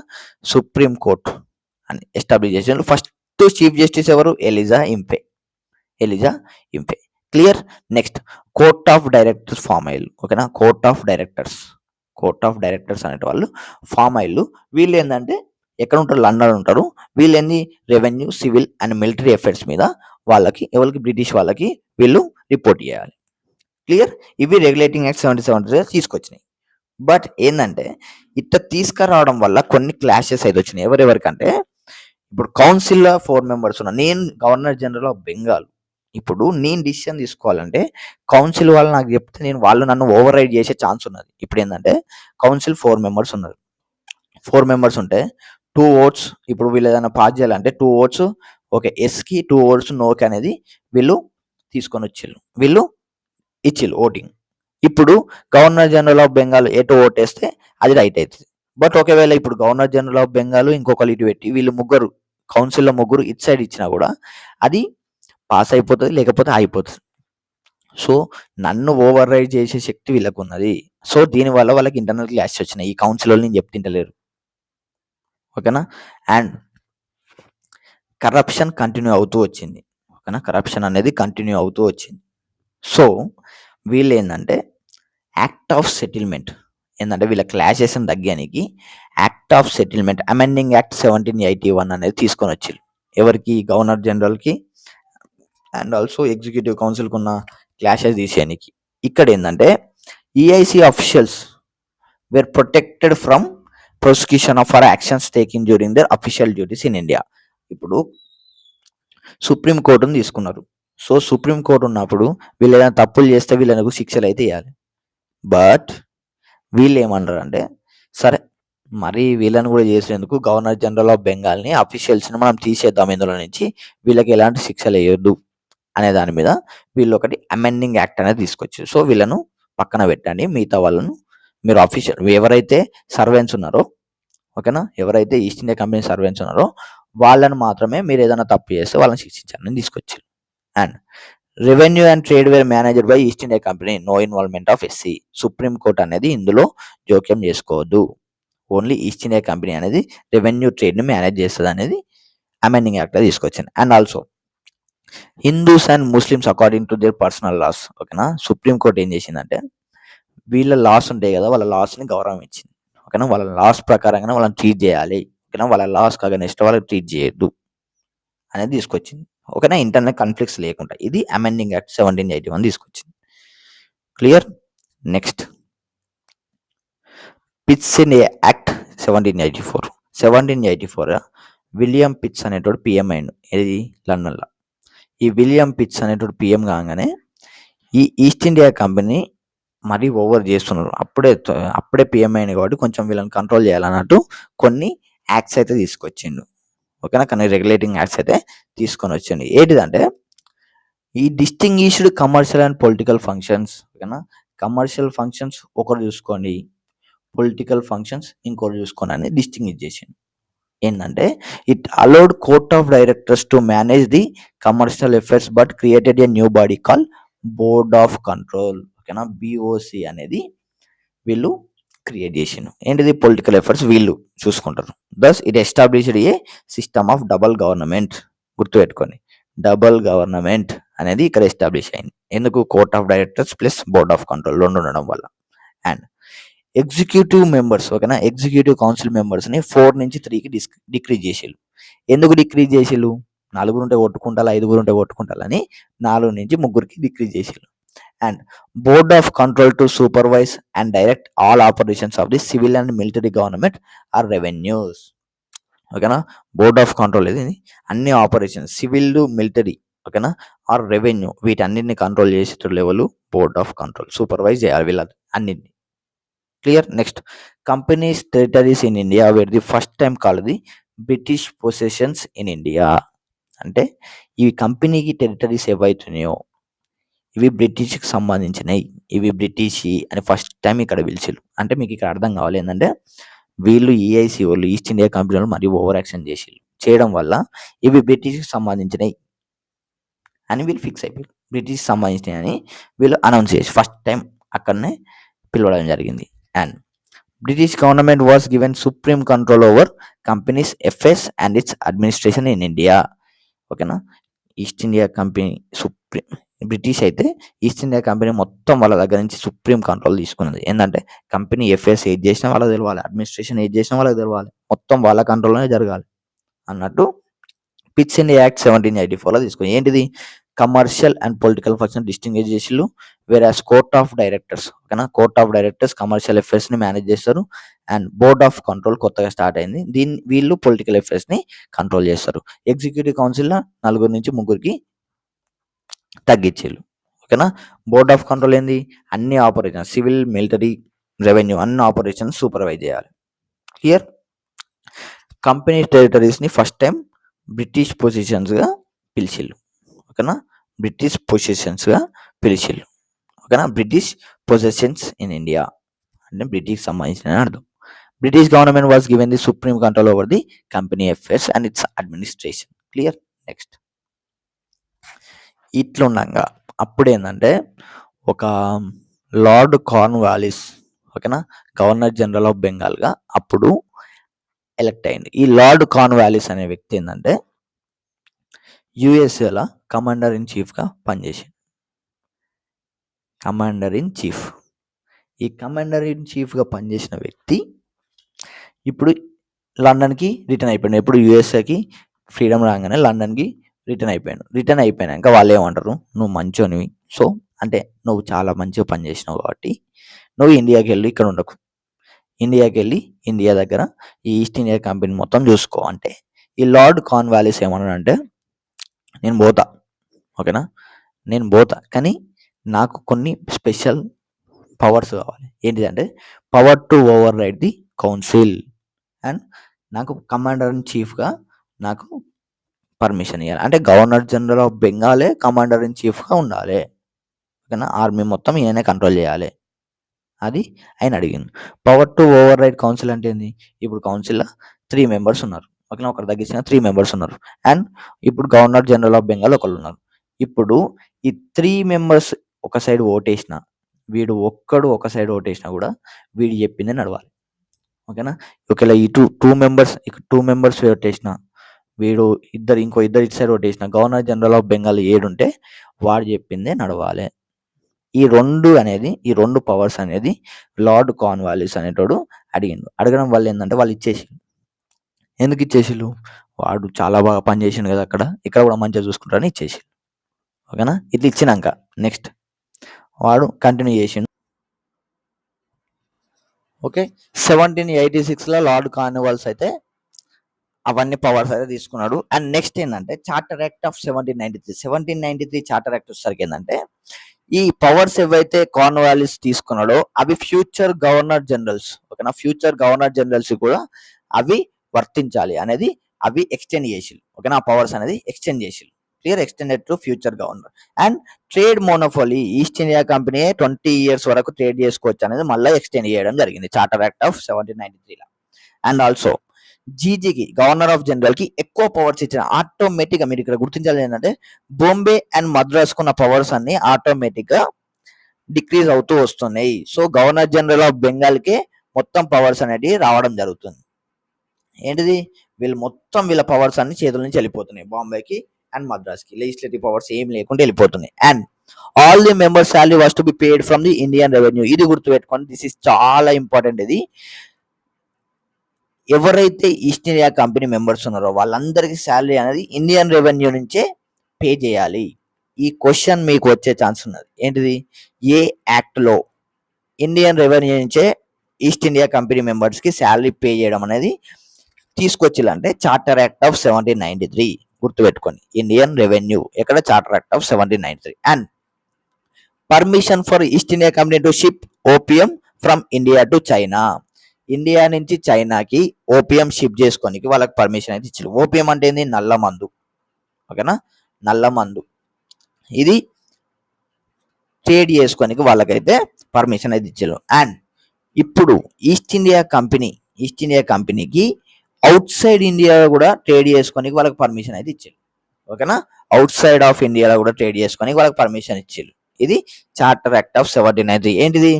సుప్రీం కోర్ట్ అని ఎస్టాబ్లిష్ చేసి. ఫస్ట్ చీఫ్ జస్టిస్ ఎవరు? Elijah Impey. Clear? Next court of directors form అయ్యారు. ఓకేనా, కోర్ట్ ఆఫ్ డైరెక్టర్స్ అనే వాళ్ళు ఫామ్ అయ్యారు. వీళ్ళు ఏంటంటే ఎక్కడ ఉంటారు? లండన్ ఉంటారు. వీళ్ళు ఏంది? Revenue, civil and military affairs మీద వాళ్ళకి ఎవరికి? బ్రిటిష్ వాళ్ళకి వీళ్ళు రిపోర్ట్ చేయాలి. క్లియర్? ఇవి రెగ్యులేటింగ్ యాక్ట్ 1773 తీసుకొచ్చినాయి. బట్ ఏంటంటే ఇట్లా తీసుకురావడం వల్ల కొన్ని క్లాషెస్ అయితే వచ్చినాయి. ఎవరెవరికంటే ఇప్పుడు కౌన్సిల్లో 4 members ఉన్నారు. నేను గవర్నర్ జనరల్ ఆఫ్ బెంగాల్, ఇప్పుడు నేను డిసిషన్ తీసుకోవాలంటే కౌన్సిల్ వాళ్ళు నాకు చెప్తే వాళ్ళు నన్ను ఓవర్ రైడ్ చేసే ఛాన్స్ ఉన్నది. ఇప్పుడు ఏంటంటే కౌన్సిల్ 4 మెంబర్స్ ఉన్నారు. 4 మెంబర్స్ ఉంటే 2 ఓట్స్ ఇప్పుడు వీళ్ళు ఏదైనా పాస్ చేయాలంటే 2 ఓట్స్ ఓకే ఎస్కి 2 ఓట్స్ నోకి అనేది వీళ్ళు తీసుకొని వచ్చిళ్ళు. వీళ్ళు ఇచ్చిళ్ళు ఓటింగ్. ఇప్పుడు గవర్నర్ జనరల్ ఆఫ్ బెంగాల్ ఎటు ఓటేస్తే అది రైట్ అవుతుంది. బట్ ఒకవేళ ఇప్పుడు గవర్నర్ జనరల్ ఆఫ్ బెంగాల్ ఇంకొకరు ఇటు పెట్టి వీళ్ళు ముగ్గురు కౌన్సిల్లో ముగ్గురు ఇటు సైడ్ ఇచ్చినా కూడా అది పాస్ అయిపోతుంది, లేకపోతే ఆగిపోతుంది. సో నన్ను ఓవర్ రైడ్ చేసే శక్తి వీళ్ళకు ఉన్నది. సో దీనివల్ల వాళ్ళకి ఇంటర్నల్ క్లాష్ వచ్చినాయి. ఈ కౌన్సిల్ వాళ్ళు నేను చెప్తింటలేరు. ఓకేనా. అండ్ కరప్షన్ కంటిన్యూ అవుతూ వచ్చింది. ఓకేనా. కరప్షన్ అనేది కంటిన్యూ అవుతూ వచ్చింది. సో వీళ్ళు ఏంటంటే యాక్ట్ ఆఫ్ సెటిల్మెంట్ ఏంటంటే వీళ్ళ క్లాషెస్ని తగ్గడానికి act of settlement amending act 1781 అనేది తీసుకొని వచ్చింది. ఎవరికి? గవర్నర్ జనరల్కి అండ్ ఆల్సో ఎగ్జిక్యూటివ్ కౌన్సిల్కి ఉన్న క్లాషెస్ తీసేయడానికి. ఇక్కడ ఏంటంటే EIC officials were protected from prosecution of for actions taking during their official duties in India. ఇప్పుడు సుప్రీం కోర్టును తీసుకున్నారు. సో సుప్రీం కోర్టు ఉన్నప్పుడు వీళ్ళు ఏదైనా తప్పులు చేస్తే వీళ్ళకు శిక్షలు అయితే ఇవ్వాలి. బట్ వీళ్ళు ఏమన్నారు అంటే సరే మరి వీళ్ళని కూడా చేసేందుకు గవర్నర్ జనరల్ ఆఫ్ బెంగాల్ని అఫీషియల్స్ని మనం తీసేద్దాం ఇందులో నుంచి, వీళ్ళకి ఎలాంటి శిక్షలు వేయొద్దు అనే దాని మీద వీళ్ళు ఒకటి అమెండింగ్ యాక్ట్ అనేది తీసుకొచ్చారు. సో వీళ్ళను పక్కన పెట్టండి, మిగతా వాళ్ళను మీరు అఫీషియల్ ఎవరైతే సర్వెంట్స్ ఉన్నారో ఓకేనా, ఎవరైతే ఈస్ట్ ఇండియా కంపెనీ సర్వెంట్స్ ఉన్నారో వాళ్ళని మాత్రమే మీరు ఏదైనా తప్పు చేస్తే వాళ్ళని శిక్షించాలని తీసుకొచ్చారు. And revenue and trade were manager by East India company, no involvement of SC. Supreme court అనేది ఇందులో జోక్యం చేసుకోవద్దు. ఓన్లీ ఈస్ట్ ఇండియా కంపెనీ అనేది రెవెన్యూ ట్రేడ్ని మేనేజ్ చేస్తుంది అనేది అమెండింగ్ యాక్ట్ తీసుకొచ్చింది. And also Hindus and Muslims according to their personal laws. ఓకేనా. సుప్రీం కోర్ట్ ఏం చేసిందంటే వీళ్ళ లాస్ ఉంటాయి కదా, వాళ్ళ లాస్ని గౌరవం ఇచ్చింది. ఓకేనా. వాళ్ళ లాస్ ప్రకారంగానే వాళ్ళని ట్రీట్ చేయాలి. ఓకేనా. వాళ్ళ లాస్ అగైనెస్ట్ వాళ్ళకి ట్రీట్ చేయొద్దు అనేది తీసుకొచ్చింది. ఓకేనా. ఇంటర్నల్ కాన్ఫ్లిక్ట్స్ లేకుండా ఇది అమెండింగ్ యాక్ట్ 1781 తీసుకొచ్చింది. Clear. Next Pitts in act 1784. 1784 William Pitts అనేటోడు పిఎం అయిండు. ఇది లండన్లో. ఈ విలియం పిట్స్ అనేటోడు పిఎం కాగానే ఈ ఈస్ట్ ఇండియా కంపెనీ మరీ ఓవర్ చేస్తున్నారు. అప్పుడే పిఎం అయింది కాబట్టి కొంచెం వీళ్ళని కంట్రోల్ చేయాలన్నట్టు కొన్ని యాక్ట్స్ అయితే తీసుకొచ్చిండు. ఓకేనా. కానీ రెగ్యులేటింగ్ యాక్ట్స్ అయితే తీసుకొని వచ్చింది. ఏంటిదంటే ఈ distinguished commercial and political functions. ఓకేనా. కమర్షియల్ ఫంక్షన్స్ ఒకరు చూసుకోండి, పొలిటికల్ ఫంక్షన్స్ ఇంకోటి చూసుకోండి అని డిస్టింగ్విష్ చేసింది. ఏంటంటే it allowed court of directors to manage the commercial affairs but created a new body call board of control. ఓకేనా. బిఓసి అనేది వీళ్ళు క్రియేట్ చేసిండు. ఏంటిది? పొలిటికల్ అఫైర్స్ వీళ్ళు చూసుకుంటారు. Thus it established a system of double government. గుర్తుపెట్టుకోండి, double government అనేది ఇక్కడ ఎస్టాబ్లిష్ అయింది. ఎందుకు? Court of directors plus board of control రెండు ఉండడం వల్ల. And executive members. ఓకేనా. ఎగ్జిక్యూటివ్ కౌన్సిల్ మెంబర్స్ని 4 నుంచి 3కి డిక్రీజ్ చేసిళ్ళు. ఎందుకు డిక్రీజ్ చేసిళ్ళు? 4 ఉంటే కొట్టుకుంటారు, 5 ఉంటే కొట్టుకుంటారు అని 4 నుంచి 3కి డిక్రీజ్ చేసిళ్ళు. And board of control to supervise and direct all operations of the civil and military government or revenues. ఓకేనా. బోర్డ్ ఆఫ్ కంట్రోల్ ఇది అన్ని ఆపరేషన్స్ సివిల్ మిలిటరీ ఓకేనా ఆర్ రెవెన్యూ వీటన్నిటిని కంట్రోల్ చేసే level board of control, supervise చేయాలి వీళ్ళ అన్నింటిని. Clear. Next companies territories in India where the first time called the British possessions in India. అంటే ఈ కంపెనీకి టెరిటరీస్ ఏవైతున్నాయో ఇవి బ్రిటిష్కి సంబంధించినవి, ఇవి బ్రిటిష్ అని ఫస్ట్ టైం ఇక్కడ పిలిచిరు. అంటే మీకు ఇక్కడ అర్థం కావాలి ఏంటంటే వీళ్ళు ఈఐసి వాళ్ళు ఈస్ట్ ఇండియా కంపెనీ వాళ్ళు మరియు ఓవర్ యాక్షన్ చేయడం వల్ల ఇవి బ్రిటిష్కి సంబంధించినవి అని వీళ్ళు ఫిక్స్ అయిపోయారు. బ్రిటిష్ సంబంధించినవి అని వీళ్ళు అనౌన్స్ చేసి ఫస్ట్ టైం అక్కడనే పిలవడం జరిగింది. And British government was given supreme control over companies FS and its administration in India. ఓకేనా. ఈస్ట్ ఇండియా కంపెనీ బ్రిటిష్ అయితే ఈస్ట్ ఇండియా కంపెనీ మొత్తం వాళ్ళ దగ్గర నుంచి సుప్రీం కంట్రోల్ తీసుకున్నది. ఏంటంటే కంపెనీ ఎఫ్ఎస్ ఏది చేసినా వాళ్ళకి తెలవాలి, అడ్మినిస్ట్రేషన్ ఏది చేసినా వాళ్ళకి తెలవాలి, మొత్తం వాళ్ళ కంట్రోల్లోనే జరగాలి అన్నట్టు పిట్స్ ఇన్ యాక్ట్ 1784లో తీసుకుని ఏంటిది? Commercial and political function distinguish చేసిళ్ళు. Whereas court of directors. ఓకేనా. కోర్ట్ ఆఫ్ డైరెక్టర్స్ కమర్షియల్ అఫైర్స్ని మేనేజ్ చేస్తారు. అండ్ బోర్డ్ ఆఫ్ కంట్రోల్ కొత్తగా స్టార్ట్ అయింది. వీళ్ళు పొలిటికల్ అఫైర్స్ని కంట్రోల్ చేస్తారు. ఎగ్జిక్యూటివ్ కౌన్సిల్లో 4 నుంచి 3కి తగ్గించిళ్ళు. ఓకేనా. బోర్డ్ ఆఫ్ కంట్రోల్ ఏంది, అన్ని ఆపరేషన్ సివిల్, మిలిటరీ, రెవెన్యూ అన్ని ఆపరేషన్స్ సూపర్వైజ్ చేయాలి. క్లియర్. కంపెనీ టెరిటరీస్ని ఫస్ట్ టైం బ్రిటిష్ పొజిషన్స్గా పిలిచిళ్ళు. ఓకేనా. బ్రిటిష్ పొజిషన్స్గా పిలిచిళ్ళు. ఓకేనా. బ్రిటిష్ పొజిషన్స్ ఇన్ ఇండియా అంటే బ్రిటిష్ సంబంధించిన అర్థం. British government was given the supreme control over the company affairs and its administration. Clear. Next. ఇట్లుండగా అప్పుడేందంటే ఒక లార్డ్ కార్న్వాలిస్, ఓకేనా, గవర్నర్ జనరల్ ఆఫ్ బెంగాల్గా అప్పుడు ఎలక్ట్ అయింది. ఈ లార్డ్ కార్న్వాలిస్ అనే వ్యక్తి ఏంటంటే యుఎస్ఏలో కమాండర్ ఇన్ చీఫ్గా పనిచేసింది. Commander in chief. ఈ కమాండర్ ఇన్ చీఫ్గా పనిచేసిన వ్యక్తి ఇప్పుడు లండన్కి రిటర్న్ అయిపోయాడు. ఎప్పుడు యుఎస్ఏకి ఫ్రీడమ్ రాగానే లండన్కి రిటర్న్ అయిపోయాడు. రిటర్న్ అయిపోయినాక వాళ్ళు ఏమంటారు, నువ్వు మంచోనివి, సో అంటే నువ్వు చాలా మంచిగా పనిచేసినావు కాబట్టి నువ్వు ఇండియాకి వెళ్ళి ఇక్కడ ఉండకు, ఇండియాకి వెళ్ళి ఇండియా దగ్గర ఈ ఈస్ట్ ఇండియా కంపెనీ మొత్తం చూసుకో అంటే ఈ లార్డ్ కార్న్వాలిస్ ఏమన్నాడంటే నేను పోతా, ఓకేనా, నేను పోతా, కానీ నాకు కొన్ని స్పెషల్ పవర్స్ కావాలి. ఏంటిదంటే power to override the council and నాకు కమాండర్ ఇన్ చీఫ్గా నాకు పర్మిషన్ ఇవ్వాలి. అంటే గవర్నర్ జనరల్ ఆఫ్ బెంగాలే కమాండర్ ఇన్ చీఫ్గా ఉండాలి. ఓకేనా. ఆర్మీ మొత్తం ఈయనే కంట్రోల్ చేయాలి. అది ఆయన అడిగింది. Power to override council అంటే ఏంది, ఇప్పుడు కౌన్సిల్లో 3 మెంబర్స్ ఉన్నారు. ఓకేనా. ఒకరు తగ్గించిన 3 మెంబర్స్ ఉన్నారు. అండ్ ఇప్పుడు గవర్నర్ జనరల్ ఆఫ్ బెంగాల్ ఒకళ్ళు ఉన్నారు. ఇప్పుడు ఈ 3 మెంబర్స్ ఒక సైడ్ ఓటేసిన, వీడు ఒక్కడు ఒక సైడ్ ఓటేసినా కూడా వీడు చెప్పిందే నడవాలి. ఓకేనా. ఒకవేళ ఈ టూ మెంబర్స్ ఓటేసిన, వీడు ఇంకో ఇద్దరు ఇటు సైడ్ ఓటేసిన, గవర్నర్ జనరల్ ఆఫ్ బెంగాల్ 7 ఉంటే వాడు చెప్పిందే నడవాలి. ఈ రెండు పవర్స్ అనేది లార్డ్ కార్న్వాలిస్ అనేటోడు అడిగిండు. అడగడం వల్ల ఏంటంటే వాళ్ళు ఇచ్చేసిండు. ఎందుకు ఇచ్చేసిళ్ళు, వాడు చాలా బాగా పనిచేసిండు కదా అక్కడ, ఇక్కడ కూడా మంచిగా చూసుకుంటారని ఇచ్చేసిండు. ఓకేనా. ఇట్లా ఇచ్చినాక నెక్స్ట్ వాడు కంటిన్యూ చేసిండు. ఓకే. 1786లో లార్డ్ కార్న్వాలిస్ అయితే అవన్నీ పవర్స్ అయితే తీసుకున్నాడు. అండ్ నెక్స్ట్ ఏంటంటే charter act of 1793 charter act వచ్చేసరికి ఏంటంటే ఈ పవర్స్ ఏవైతే కార్న్వాలిస్ తీసుకున్నాడో అవి ఫ్యూచర్ గవర్నర్ జనరల్స్, ఓకేనా, ఫ్యూచర్ గవర్నర్ జనరల్స్ కూడా అవి వర్తించాలి అనేది అవి ఎక్స్టెండ్ చేసి, ఓకేనా, ఆ పవర్స్ అనేది ఎక్స్టెండ్ చేసి, clear, extended to future governor. And trade monopoly, east India company 20 years వరకు ట్రేడ్ చేసుకోవచ్చు అనేది మళ్ళీ ఎక్స్టెండ్ చేయడం జరిగింది చార్టర్ యాక్ట్ ఆఫ్ 1793లో. అండ్ ఆల్సో జీజీకి, గవర్నర్ ఆఫ్ జనరల్ కి ఎక్కువ పవర్స్ ఇచ్చిన ఆటోమేటిక్ గా, మీరు ఇక్కడ గుర్తించాలి ఏంటంటే బాంబే అండ్ మద్రాస్ కున్న పవర్స్ అన్ని ఆటోమేటిక్ గా డిక్రీజ్ అవుతూ వస్తున్నాయి. So governor general of Bengal కి మొత్తం పవర్స్ అనేటివి రావడం జరుగుతుంది. ఏంటిది, వీళ్ళ పవర్స్ అన్ని చేతుల నుంచి వెళ్ళిపోతున్నాయి. బాంబేకి అండ్ మద్రాస్ కి లెజిస్లేటివ్ పవర్స్ ఏం లేకుండా వెళ్ళిపోతున్నాయి. And all the members salary was to be paid from the Indian revenue. ఇది గుర్తుపెట్టుకోండి, దిస్ ఇస్ చాలా ఇంపార్టెంట్. ఇది ఎవరైతే ఈస్ట్ ఇండియా కంపెనీ మెంబర్స్ ఉన్నారో వాళ్ళందరికీ శాలరీ అనేది ఇండియన్ రెవెన్యూ నుంచే పే చేయాలి. ఈ క్వశ్చన్ మీకు వచ్చే ఛాన్స్ ఉన్నది. ఏంటిది, ఏ యాక్ట్ లో ఇండియన్ రెవెన్యూ నుంచే ఈస్ట్ ఇండియా కంపెనీ మెంబర్స్ కి శాలరీ పే చేయడం అనేది తీసుకొచ్చిల్లంటే చార్టర్ యాక్ట్ ఆఫ్ 1793. గుర్తుపెట్టుకోండి, ఇండియన్ రెవెన్యూ ఎక్కడ, charter act of 1793. And permission for east India company to ship opium from India to China. India నుంచి చైనాకి opium ship చేసుకోనికి వాళ్ళకి permission అయితే ఇచ్చారు. ఓపియం అంటే ఏంది, నల్ల మందు. ఓకేనా, నల్ల మందు. ఇది ట్రేడ్ చేసుకోనికి వాళ్ళకైతే పర్మిషన్ అయితే ఇచ్చారు. అండ్ ఇప్పుడు ఈస్ట్ ఇండియా కంపెనీకి అవుట్ సైడ్ ఇండియా కూడా ట్రేడ్ చేసుకోనికి వాళ్ళకి పర్మిషన్ అయితే ఇచ్చారు. ఓకేనా, అవుట్ సైడ్ ఆఫ్ ఇండియాలో కూడా ట్రేడ్ చేసుకోనికి వాళ్ళకి పర్మిషన్ ఇచ్చారు. ఇది చార్టర్ యాక్ట్ ఆఫ్ 1793. ఏంటిది,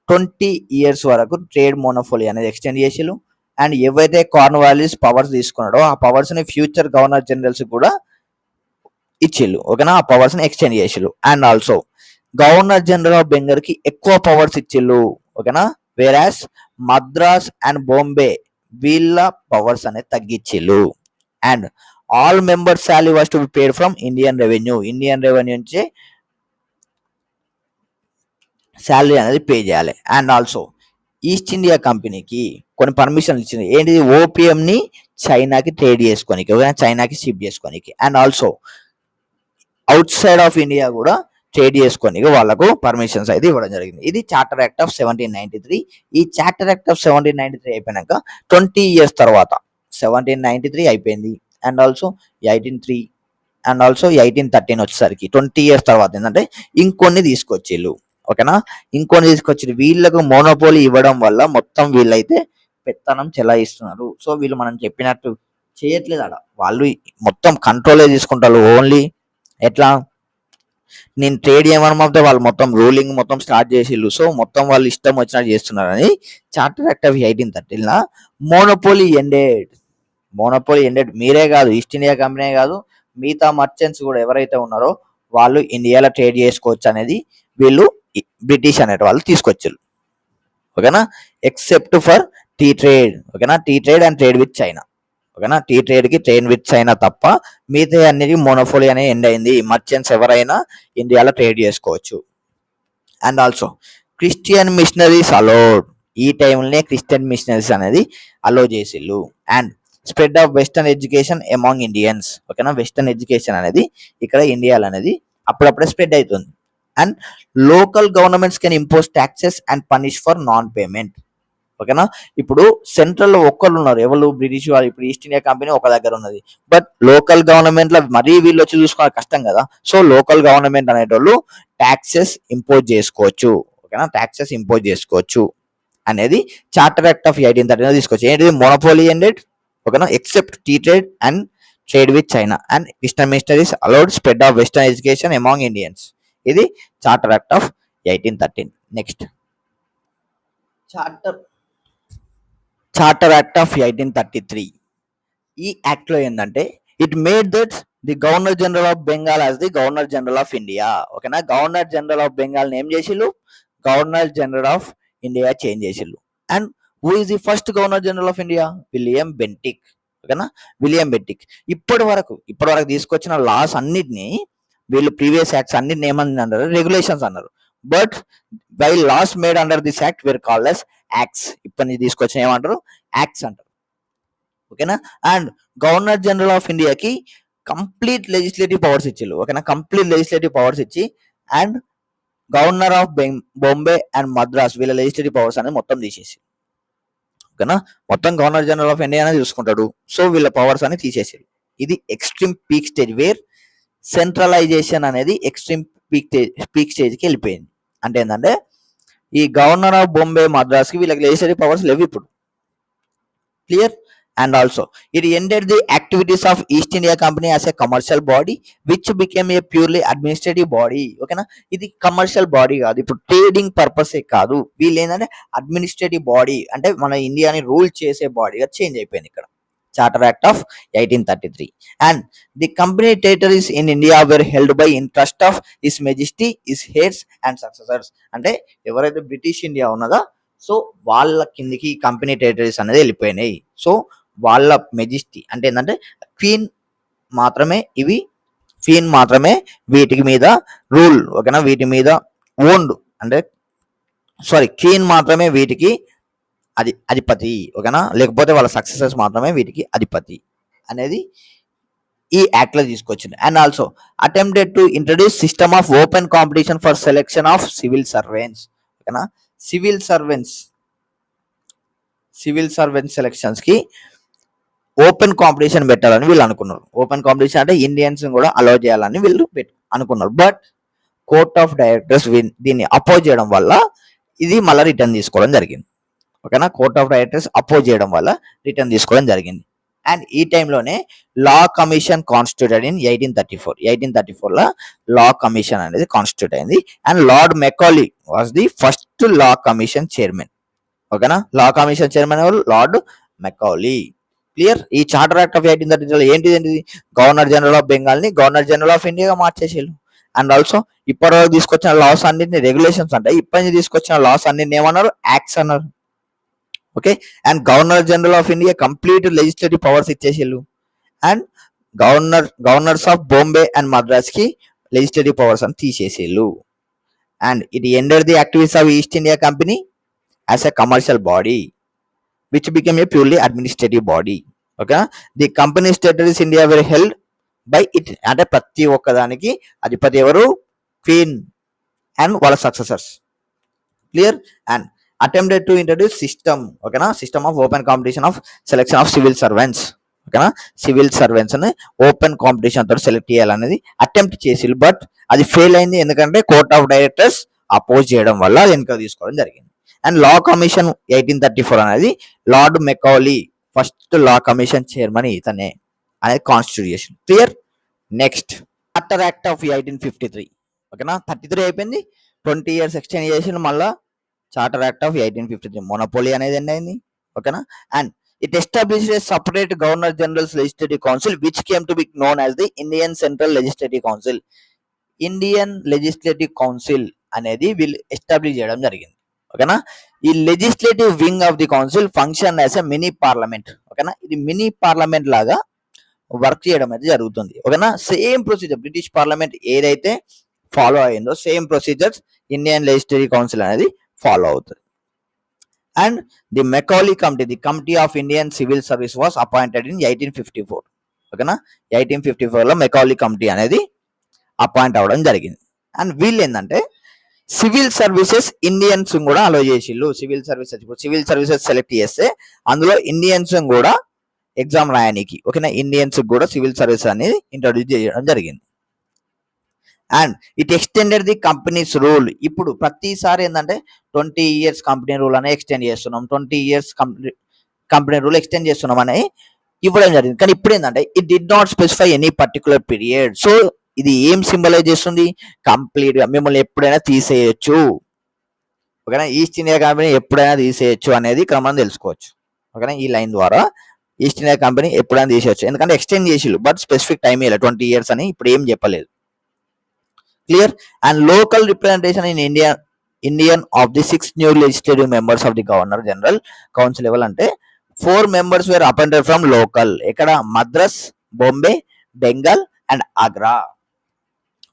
20 years వరకు ట్రేడ్ మోనోపోలీ అనేది ఎక్స్టెండ్ చేసిళ్ళు. అండ్ ఏవైతే కార్న్వాలిస్ పవర్స్ తీసుకున్నాడో ఆ పవర్స్ ని ఫ్యూచర్ గవర్నర్ జనరల్స్ కూడా ఇచ్చిళ్ళు. ఓకేనా, ఆ పవర్స్ ని ఎక్స్టెండ్ చేసిళ్ళు. And also governor general of Bengal కి ఎక్కువ పవర్స్ ఇచ్చిళ్ళు. ఓకేనా, వేరాస్ మద్రాస్ అండ్ బాంబే వీళ్ళ పవర్స్ అనేది తగ్గించిళ్ళు. And all members salary was to be paid from Indian revenue నుంచి శాలరీ అనేది పే చేయాలి. అండ్ ఆల్సో ఈస్ట్ ఇండియా కంపెనీకి కొన్ని పర్మిషన్లు ఇచ్చింది. ఏంటిది, ఓపిఎం ని చైనాకి ట్రేడ్ చేసుకోనికి, చైనాకి షిప్ చేసుకోనికి. And also outside of India కూడా ట్రేడ్ చేసుకొని వాళ్ళకు పర్మిషన్స్ అయితే ఇవ్వడం జరిగింది. ఇది చార్టర్ యాక్ట్ ఆఫ్ 1793. ఈ చార్టర్ యాక్ట్ ఆఫ్ 1793 అయిపోయినాక 20 years తర్వాత 1793 అయిపోయింది, అండ్ ఆల్సో 1803 అండ్ ఆల్సో 1813 వచ్చేసరికి 20 years తర్వాత ఏంటంటే ఇంకొన్ని తీసుకొచ్చిళ్ళు. ఓకేనా, ఇంకొన్ని తీసుకొచ్చి వీళ్ళకు మోనోపోలీ ఇవ్వడం వల్ల మొత్తం వీళ్ళైతే పెత్తనం చెలాయిస్తున్నారు. సో వీళ్ళు మనం చెప్పినట్టు చేయట్లేదు, అలా వాళ్ళు మొత్తం కంట్రోలే తీసుకుంటారు. ఓన్లీ ఎట్లా, నేను ట్రేడ్ చేయమని వాళ్ళు మొత్తం రూలింగ్ మొత్తం స్టార్ట్ చేసిళ్ళు. సో మొత్తం వాళ్ళు ఇష్టం వచ్చినట్టు చేస్తున్నారని charter act of 1813 monopoly ended. Monopoly ended మీరే కాదు, ఈస్ట్ ఇండియా కంపెనీ కాదు, మిగతా మర్చెంట్స్ కూడా ఎవరైతే ఉన్నారో వాళ్ళు ఇండియాలో ట్రేడ్ చేసుకోవచ్చు అనేది వీళ్ళు బ్రిటిష్ అనే వాళ్ళు తీసుకొచ్చారు. ఓకేనా, ఎక్సెప్ట్ ఫర్ టీ ట్రేడ్. ఓకేనా, tea trade and trade with China. ఓకేనా, టీ ట్రేడ్ కి ట్రేడ్ విత్ చైనా తప్ప మిగతా అన్నిటి మోనోపోలీ అనే ఎండ్ అయింది. మర్చెంట్స్ ఎవరైనా ఇండియాలో ట్రేడ్ చేసుకోవచ్చు. And also Christian missionaries allowed. ఈ టైంలోనే క్రిస్టియన్ మిషనరీస్ అనేది అలో చేసిళ్ళు. And spread of western education among Indians. ఓకేనా, వెస్టర్న్ ఎడ్యుకేషన్ అనేది ఇక్కడ ఇండియాలో అనేది అప్పుడప్పుడే స్ప్రెడ్ అవుతుంది. And local governments can impose taxes and punish for non payment. ఓకేనా, ఇప్పుడు సెంట్రల్ లో ఒక్కళ్ళు ఉన్నారు, ఎవరు, బ్రిటిష్ వాళ్ళు. ఇప్పుడు ఈస్ట్ ఇండియా కంపెనీ ఒక దగ్గర ఉన్నది, బట్ లోకల్ గవర్నమెంట్ లో మరీ వీళ్ళు వచ్చి చూసుకోవాలి కష్టం కదా. సో లోకల్ గవర్నమెంట్ అనేటోళ్ళు ట్యాక్సెస్ ఇంపోజ్ చేసుకోవచ్చు. ఓకేనా, ట్యాక్సెస్ ఇంపోజ్ చేసుకోవచ్చు అనేది చార్టర్ యాక్ట్ ఆఫ్ 1813 తీసుకొచ్చి. ఏంటిది, మోనోపోలీ ఎండెడ్. ఓకేనా, except tea trade and trade with China and eastern missionaries allowed spread of western education among Indians. ఇది charter act of 1813. Next charter act of 1833. ఈ act లో ఏంటంటే it made that the governor general of Bengal as the governor general of India. ఓకేనా, governor general of Bengal ఏం చేసిళ్ళు, governor general of India change చేసిళ్ళు. And who is the first governor general of India, William Bentinck. ఓకేనా, William Bentinck. ఇప్పటి వరకు తీసుకొచ్చిన loss అన్నిటిని వీళ్ళు ప్రీవియస్ యాక్ట్స్ అన్నిటిని ఏమని అన్నారు, రెగ్యులేషన్స్ అన్నారు. But by laws made under this act were called as acts. ఇప్పటి నుంచి తీసుకొచ్చిన ఏమంటారు, యాక్ట్స్ అంటారు. ఓకేనా, అండ్ గవర్నర్ జనరల్ ఆఫ్ ఇండియాకి కంప్లీట్ లెజిస్లేటివ్ పవర్స్ ఇచ్చిళ్ళు. ఓకేనా, కంప్లీట్ లెజిస్లేటివ్ పవర్స్ ఇచ్చి and governor of Bombay and Madras వీళ్ళ లెజిస్లేటివ్ పవర్స్ అనేది మొత్తం తీసేసి. ఓకేనా, మొత్తం గవర్నర్ జనరల్ ఆఫ్ ఇండియా అనేది చూసుకుంటాడు. సో వీళ్ళ పవర్స్ అని తీసేసారు. ఇది extreme peak stage where centralisation అనేది ఎక్స్ట్రీమ్ పీక్ స్టేజ్కి వెళ్ళిపోయింది. అంటే ఏంటంటే ఈ గవర్నర్ ఆఫ్ బాంబే మద్రాస్ కి వీళ్ళకి లెజిస్లేటివ్ పవర్స్ లేవు ఇప్పుడు. Clear. And also it ended the activities of east India company as a commercial body which became a purely administrative body. ఓకేనా, ఇది కమర్షియల్ బాడీ కాదు, ఇప్పుడు ట్రేడింగ్ పర్పస్ కాదు. వీళ్ళు ఏంటంటే అడ్మినిస్ట్రేటివ్ బాడీ, అంటే మన ఇండియాని రూల్ చేసే బాడీగా చేంజ్ అయిపోయింది ఇక్కడ. Charter act of 1833. And the company territories in India wear held by in trust of his majesty his hairs and successors. అంటే ఎవరైతే బ్రిటిష్ ఇండియా ఉన్నదో సో వాళ్ళ కిందికి కంపెనీ టెరిటరీస్ అనేది వెళ్ళిపోయినాయి. సో వాళ్ళ మెజెస్టీ అంటే ఏంటంటే క్వీన్ మాత్రమే వీటికి మీద రూల్. ఓకేనా, వీటి మీద ఓన్డ్ అంటే క్వీన్ మాత్రమే వీటికి అధిపతి. ఓకేనా, లేకపోతే వాళ్ళ సక్సెసర్స్ మాత్రమే వీటికి అధిపతి అనేది ఈ యాక్ట్ లో తీసుకొచ్చింది. And also attempted to introduce system of open competition for selection of civil servants. ఓకేనా, సివిల్ సర్వెంట్స్ సెలెక్షన్స్ కి ఓపెన్ కాంపిటీషన్ పెట్టాలని వీళ్ళు అనుకున్నారు. ఓపెన్ కాంపిటీషన్ అంటే ఇండియన్స్ కూడా అలౌ చేయాలని వీళ్ళు అనుకున్నారు. బట్ కోర్ట్ ఆఫ్ డైరెక్టర్స్ దీన్ని అపోజ్ చేయడం వల్ల ఇది మళ్ళీ రిటర్న్ తీసుకోవడం జరిగింది. ఓకేనా, కోర్ట్ ఆఫ్ డైరెక్టర్స్ అపోజ్ చేయడం వల్ల రిటర్న్ తీసుకోవడం జరిగింది. అండ్ ఈ టైంలోనే లా కమిషన్ కాన్స్టిట్యూటెడ్ ఇన్ 1834 లో లా కమిషన్ అనేది కాన్స్టిట్యూట్ అయింది. And lord Macaulay was the first law commission chairman. ఓకేనా, లా కమిషన్ చైర్మన్ ఎవరు, లార్డ్ మెకాలీ. క్లియర్. ఈ చార్టర్ యాక్ట్ ఆఫ్ 1833 ఏంటిది, గవర్నర్ జనరల్ ఆఫ్ బెంగాల్ ని గవర్నర్ జనరల్ ఆఫ్ ఇండియాగా మార్చేసేళ్ళు. అండ్ ఆల్సో ఇప్పటివరకు తీసుకొచ్చిన లాస్ అన్నింటిని రెగ్యులేషన్స్ అంటే ఇప్పటి తీసుకొచ్చిన లాస్ అన్నింటిని ఏమన్నారు, యాక్ట్స్ అన్నారు. Okay, and governor general of India complete legislative powers ఇచ్చేసేళ్ళు. And governors of Bombay and Madras కి లెజిస్లేటివ్ పవర్స్ అని తీసేసేళ్ళు. And it ended the activities of east India company as a commercial body which became a purely administrative body. Okay, the company's territories India were held by it, అంటే ప్రతి ఒక్కదానికి అధిపతి ఎవరు? Queen and వాళ్ళ successors. Clear. And attempted to introduce system, ఓకేనా, system of open competition of selection of civil servants, ఓకేనా. Civil servants ని open competition తోటి సెలెక్ట్ చేయాలనేది అటెంప్ట్ చేసి, బట్ అది ఫెయిల్ అయింది. ఎందుకంటే కోర్ట్ ఆఫ్ డైరెక్టర్స్ అపోజ్ చేయడం వల్ల అది వెనక తీసుకోవడం జరిగింది. అండ్ లా కమిషన్ 1834 అనేది lord Macaulay first law commission chairman ఇతనే అనేది constitution. Clear. Next charter act of 1853, ఓకేనా. 33 అయిపోయింది, 20 years ఎక్స్టెండ్ చేసి మళ్ళా చార్టర్ యాక్ట్ ఆఫ్ 1853 మొనోపోలీ అనేది ఎండ్ అయింది, ఓకేనా. And it established a separate governor general's legislative council which came to be known as the Indian central legislative council. Indian legislative council అనేది వీళ్ళు establish చేయడం జరిగింది, ఓకేనా. ఈ legislative wing of the council function as a mini parliament, ఓకేనా. ఇది mini parliament లాగా work చేయడం అయితే జరుగుతుంది, ఓకేనా. సేమ్ ప్రొసీజర్ బ్రిటిష్ పార్లమెంట్ ఏదైతే ఫాలో అయిందో same procedures Indian legislative council అనేది ఫాలో అవుతుంది. And the Macaulay committee, the committee of Indian civil service was appointed in 1854, ఓకేనా. 1854 లో మెకాలీ కమిటీ అనేది అపాయింట్ అవ్వడం జరిగింది. అండ్ వీళ్ళు ఏంటంటే సివిల్ సర్వీసెస్ ఇండియన్స్ కూడా అలో చేసిళ్ళు. సివిల్ సర్వీసెస్ సెలెక్ట్ చేస్తే అందులో ఇండియన్స్ కూడా ఎగ్జామ్ రాయడానికి, ఓకేనా, ఇండియన్స్ కూడా సివిల్ సర్వీస్ అనేది ఇంట్రొడ్యూస్ చేయడం జరిగింది. And it extended the companies rule. ఇప్పుడు ప్రతిసారి ఏంటంటే 20 years కంపెనీ రూల్ అనేది ఎక్స్టెండ్ చేస్తున్నాం, 20 years కంపెనీ రూల్ ఎక్స్టెండ్ చేస్తున్నాం అని ఇవ్వడం జరిగింది. కానీ ఇప్పుడు ఏంటంటే it did not specify any particular period. So ఇది ఏం సింబలైజ్ చేస్తుంది? కంప్లీట్ గా మిమ్మల్ని ఎప్పుడైనా తీసేయచ్చు, ఓకేనా. ఈస్ట్ ఇండియా కంపెనీ ఎప్పుడైనా తీసేయచ్చు అనేది ఇక్కడ మనం తెలుసుకోవచ్చు, ఓకేనా. ఈ లైన్ ద్వారా ఈస్ట్ ఇండియా కంపెనీ ఎప్పుడైనా తీసేయచ్చు, ఎందుకంటే ఎక్స్టెండ్ చేసిళ్ళు బట్ స్పెసిఫిక్ టైం ఇలా 20 years అని ఇప్పుడు ఏం చెప్పలేదు. Clear. And local representation in Indian of the 6 new legislative members of the governor general council level అంటే 4 members were appointed from local. ఎక్కడ? మద్రాస్, బాంబే, బెంగాల్ అండ్ ఆగ్రా,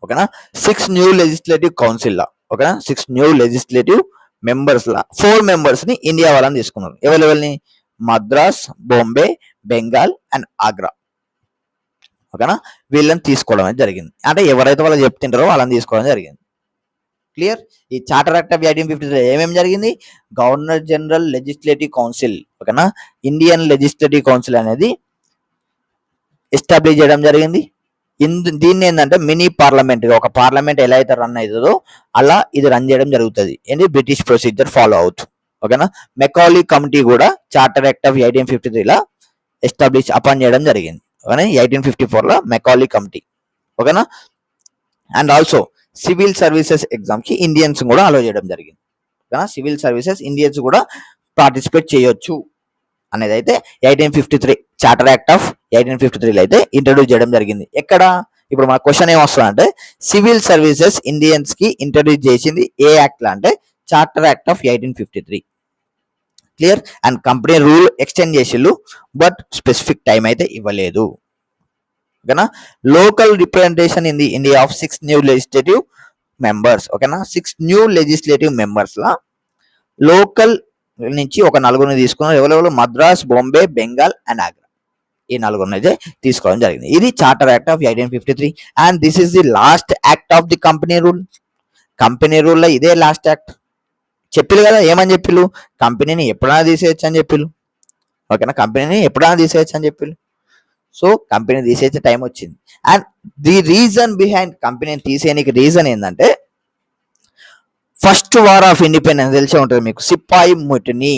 ఓకేనా. 6 new legislative కౌన్సిల్ లా, ఓకేనా, 6 new legislative మెంబర్స్ లా 4 members ని India వాళ్ళని తీసుకున్నారు. ఎవరెవరిని? Madras, Bombay, Bengal and Agra, ఓకేనా. వీళ్ళని తీసుకోవడం అనేది జరిగింది. అంటే ఎవరైతే వాళ్ళు చెప్తుంటారో వాళ్ళని తీసుకోవడం జరిగింది. క్లియర్. ఈ చార్టర్ యాక్ట్ ఆఫ్ 1853 ఏమేమి జరిగింది? గవర్నర్ జనరల్ లెజిస్లేటివ్ కౌన్సిల్, ఓకేనా, ఇండియన్ లెజిస్లేటివ్ కౌన్సిల్ అనేది ఎస్టాబ్లిష్ చేయడం జరిగింది. దీన్ని ఏంటంటే మినీ పార్లమెంట్, ఒక పార్లమెంట్ ఎలా అయితే రన్ అవుతుందో అలా ఇది రన్ చేయడం జరుగుతుంది. ఏంటి? బ్రిటిష్ ప్రొసీజర్ ఫాలో అవుతూ, ఓకేనా. మెకాలీ కమిటీ కూడా charter act of 1853 law establish appoint చేయడం జరిగింది, ఓకేనా. 1854 లో మెకాలీ కమిటీ, ఓకేనా. And also civil services exam కి ఇండియన్స్ కూడా అలో చేయడం జరిగింది, ఓకేనా. సివిల్ సర్వీసెస్ ఇండియన్స్ కూడా పార్టిసిపేట్ చేయొచ్చు అనేది అయితే 1853 చార్టర్ యాక్ట్ ఆఫ్ 1853 అయితే ఇంట్రడ్యూస్ చేయడం జరిగింది. ఎక్కడ? ఇప్పుడు మన క్వశ్చన్ ఏం వస్తుంది అంటే సివిల్ సర్వీసెస్ ఇండియన్స్ కి ఇంట్రడ్యూస్ చేసింది ఏ యాక్ట్ లా అంటే charter act of 1853. Clear. And company rule extend చేసిళ్ళు బట్ స్పెసిఫిక్ టైం అయితే ఇవ్వలేదు, ఓకేనా. Local representation in the India of 6 new legislative members, ఓకేనా. 6 new legislative members లా లోకల్ నుంచి ఒక 4 తీసుకున్నారు. ఎవరెవరు? మద్రాస్, బాంబే, బెంగాల్ అండ్ ఆగ్రా, ఈ 4 అయితే తీసుకోవడం జరిగింది. ఇది charter act of 1853. And this is the last act of the company rule. Company rule లో ఇదే లాస్ట్ యాక్ట్. చెప్పిల్లు కదా, ఏమని చెప్పిల్లు? కంపెనీని ఎప్పుడైనా తీసేయచ్చు అని చెప్పిల్లు, ఓకేనా. కంపెనీని ఎప్పుడైనా తీసేయచ్చు అని చెప్పిల్లు. సో కంపెనీ తీసేసే టైం వచ్చింది. అండ్ ది రీజన్ బిహైండ్ కంపెనీని తీసేయడానికి రీజన్ ఏంటంటే ఫస్ట్ వార్ ఆఫ్ ఇండిపెండెన్స్ తెలిసే ఉంటుంది మీకు, సిపాయి మ్యూటినీ.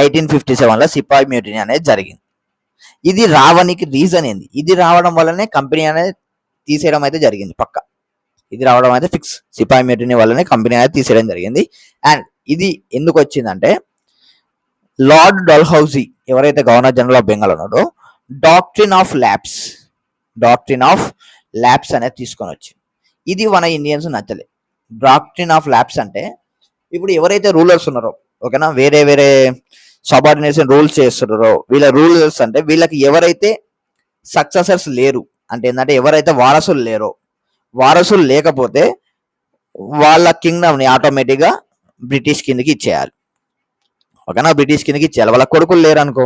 1857 లో సిపాయి మ్యూటినీ అనేది జరిగింది. ఇది రావడానికి రీజన్ ఏంది? ఇది రావడం వల్లనే కంపెనీ అనేది తీసేయడం అయితే జరిగింది పక్క. ఇది రావడం అయితే ఫిక్స్. సిపాయి మ్యూటినీ వల్లనే కంపెనీ అనేది తీసేయడం జరిగింది. అండ్ ఇది ఎందుకు వచ్చిందంటే లార్డ్ డల్హౌసీ ఎవరైతే గవర్నర్ జనరల్ ఆఫ్ బెంగాల్ ఉన్నాడో డాక్ట్రిన్ ఆఫ్ ల్యాబ్స్ అనేది తీసుకొని వచ్చింది. ఇది మన ఇండియన్స్ నచ్చలే. డాక్ట్రిన్ ఆఫ్ ల్యాబ్స్ అంటే ఇప్పుడు ఎవరైతే రూలర్స్ ఉన్నారో, ఓకేనా, వేరే వేరే సబార్డినేషన్ రూల్స్ చేస్తున్నారో వీళ్ళ రూలర్స్ అంటే వీళ్ళకి ఎవరైతే సక్సెసర్స్ లేరు అంటే ఏంటంటే ఎవరైతే వారసులు లేకపోతే వాళ్ళ కింగ్డమ్ ని ఆటోమేటిక్ గా బ్రిటిష్ కిందకి ఇచ్చేయాలి, ఓకేనా. బ్రిటిష్ కిందకి ఇచ్చేయాలి. వాళ్ళ కొడుకులు లేరు అనుకో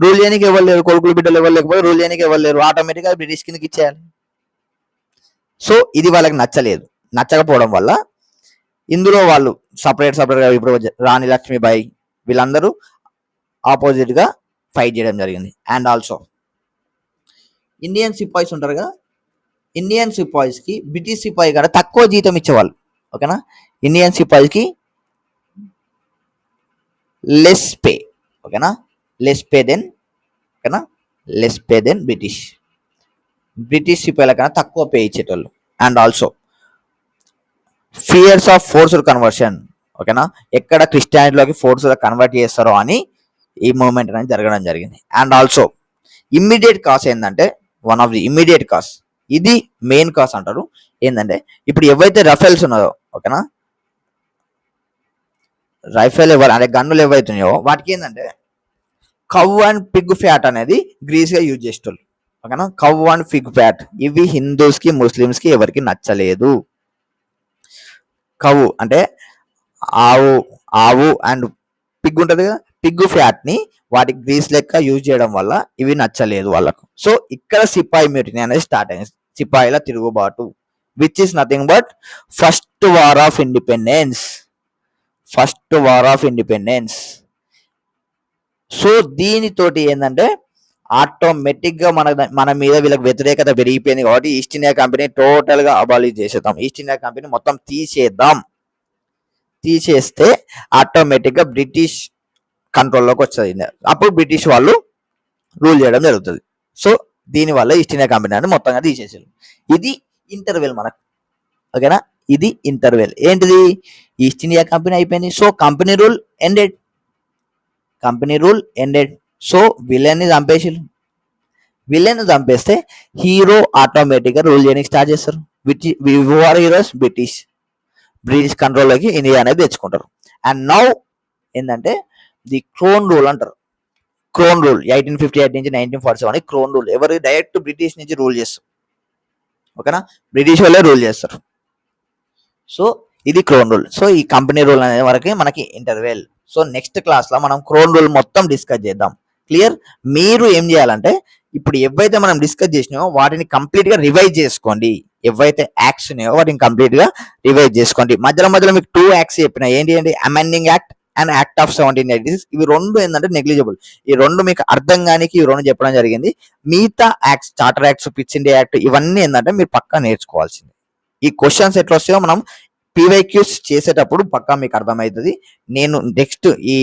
రూల్ చేయడానికి ఎవరు లేరు, కొడుకులు బిడ్డలు ఎవరు లేకపోతే రూల్ చేయడానికి ఎవరు లేరు, ఆటోమేటిక్గా బ్రిటిష్ కిందకి ఇచ్చేయాలి. సో ఇది వాళ్ళకి నచ్చలేదు. నచ్చకపోవడం వల్ల ఇందులో వాళ్ళు సపరేట్గా ఇప్పుడు రాణి లక్ష్మీబాయి వీళ్ళందరూ ఆపోజిట్గా ఫైట్ చేయడం జరిగింది. అండ్ ఆల్సో ఇండియన్ సిపాయిస్ ఉంటారు కదా, ఇండియన్ సిపాయిస్కి బ్రిటిష్ సిపాయి కూడా తక్కువ జీతం ఇచ్చేవాళ్ళు. ఓకేనా, ఇండియన్ సిపాయిస్కి లెస్ పే. ఓకేనా, లెస్ పే దెన్, ఓకేనా, లెస్ పే దెన్ బ్రిటిష్ సిపాయిల కన్నా తక్కువ పే ఇచ్చేటోళ్ళు. And also fears of forced conversion. ఓకేనా, ఎక్కడ క్రిస్టియానిటీలోకి ఫోర్స్గా కన్వర్ట్ చేస్తారో అని ఈ మూవ్మెంట్ అనేది జరగడం జరిగింది. అండ్ ఆల్సో ఇమ్మీడియట్ కాజ్ ఏంటంటే, one of the immediate cause, ఇది మెయిన్ కాజ్ అంటారు, ఏంటంటే ఇప్పుడు ఏవైతే రఫేల్స్ ఉన్నాయో, ఓకేనా, రైఫల్ అంటే గన్నులు ఏవైతున్నాయో వాటికి ఏంటంటే కవ్ అండ్ పిగ్ ఫ్యాట్ అనేది గ్రీస్గా యూజ్ చేసేటోళ్ళు. ఓకేనా, కవ్ అండ్ పిగ్ ఫ్యాట్ ఇవి హిందూస్కి ముస్లిమ్స్కి ఎవరికి నచ్చలేదు. కవ్వు అంటే ఆవు అండ్ పిగ్ ఉంటుంది కదా, పిగ్ ఫ్యాట్ ని వాటి గ్రీస్ లెక్క యూజ్ చేయడం వల్ల ఇవి నచ్చలేదు వాళ్ళకు. సో ఇక్కడ సిపాయి మ్యూటినీ అనేది స్టార్ట్ అయింది, సిపాయిల తిరుగుబాటు, which is nothing but first war of independence. So దీనితోటి ఏంటంటే ఆటోమేటిక్ గా మన మీద వీళ్ళకి వ్యతిరేకత పెరిగిపోయింది కాబట్టి ఈస్ట్ ఇండియా కంపెనీ టోటల్ గా అబాలిష్ చేసేద్దాం, ఈస్ట్ ఇండియా కంపెనీ మొత్తం తీసేస్తే ఆటోమేటిక్ గా బ్రిటిష్ కంట్రోల్లోకి వస్తుంది. అప్పుడు బ్రిటిష్ వాళ్ళు రూల్ చేయడం జరుగుతుంది. సో దీనివల్ల ఈస్ట్ ఇండియా కంపెనీ అని మొత్తంగా తీసేసారు. ఇది ఇంటర్వెల్ మనకు. ఓకేనా, ఇది ఇంటర్వెల్. ఏంటిది, ఈస్ట్ ఇండియా కంపెనీ అయిపోయింది. So company rule ended. So villain చంపేస్తే హీరో ఆటోమేటిక్ గా రూల్ చేయడానికి స్టార్ట్ చేస్తారు. హీరోస్ బ్రిటిష్ కంట్రోల్లోకి ఇండియా అనేది తెచ్చుకుంటారు. అండ్ నౌ ఏంటంటే ది క్రోన్ రూల్ అంటారు. క్రోన్ రూల్ 1858 నుంచి 1947 క్రోన్ రూల్. ఎవరు డైరెక్ట్ బ్రిటిష్ నుంచి రూల్ చేస్తారు. ఓకేనా, బ్రిటిష్ వాళ్ళే రూల్ చేస్తారు. సో ఇది క్రోన్ రూల్. సో ఈ కంపెనీ రూల్ అనే వరకు మనకి ఇంటర్వెల్. సో నెక్స్ట్ క్లాస్ లో మనం క్రోన్ రూల్ మొత్తం డిస్కస్ చేద్దాం. క్లియర్? మీరు ఏం చేయాలంటే ఇప్పుడు ఏవైతే మనం డిస్కస్ చేసినామో వాటిని కంప్లీట్ గా రివైజ్ చేసుకోండి. ఏవైతే యాక్ట్స్ ఉన్నాయో వాటిని కంప్లీట్ గా రివైజ్ చేసుకోండి. మధ్యలో మీకు 2 యాక్ట్స్ చెప్పిన, ఏంటి amending act and act of 1786. ఇవి రెండు ఏంటంటే నెగ్లిజిబుల్. ఈ రెండు మీకు అర్థం కానికి ఈ రెండు చెప్పడం జరిగింది. మిగతా acts, charter acts, pits India act, ఇవన్నీ ఏంటంటే మీరు పక్కా నేర్చుకోవాల్సింది. ఈ క్వశ్చన్స్ ఎట్లా వస్తాయో మనం పీవైక్యూస్ చేసేటప్పుడు పక్కా మీకు అర్థమవుతుంది. నేను నెక్స్ట్ ఈ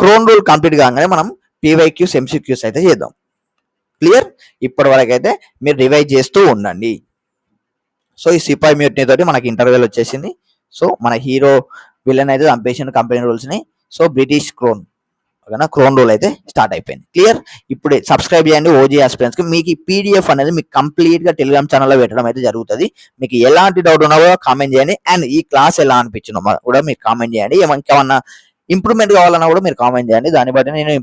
క్రోన్ రూల్ కంప్లీట్ కాగానే మనం పీవైక్యూస్, ఎంసీక్యూస్ అయితే చేద్దాం. క్లియర్? ఇప్పటి వరకు అయితే మీరు రివైజ్ చేస్తూ ఉండండి. సో ఈ సిపాయి మ్యూటినీ తోటి మనకి ఇంటర్వ్యూలు వచ్చేసింది. సో మన హీరో విలన్ అయితే చంపేసిన కంపెనీ రూల్స్ ని. సో బ్రిటిష్ క్రోన్ రూల్ అయితే స్టార్ట్ అయిపోయింది. క్లియర్? ఇప్పుడే సబ్స్క్రైబ్ చేయండి ఓజీ ఆస్పిరెంట్స్ కి. మీకు ఈ పీడిఎఫ్ అనేది మీకు కంప్లీట్ గా టెలిగ్రామ్ ఛానల్లో పెట్టడం అయితే జరుగుతుంది. మీకు ఎలాంటి డౌట్ ఉన్నా కూడా కామెంట్ చేయండి. అండ్ ఈ క్లాస్ ఎలా అనిపించిందో కూడా మీరు కామెంట్ చేయండి. ఇంకేమన్నా ఇంప్రూవ్మెంట్ కావాలన్నా కూడా మీరు కామెంట్ చేయండి. దాన్ని బట్టి నేను ఇంప్రూవ్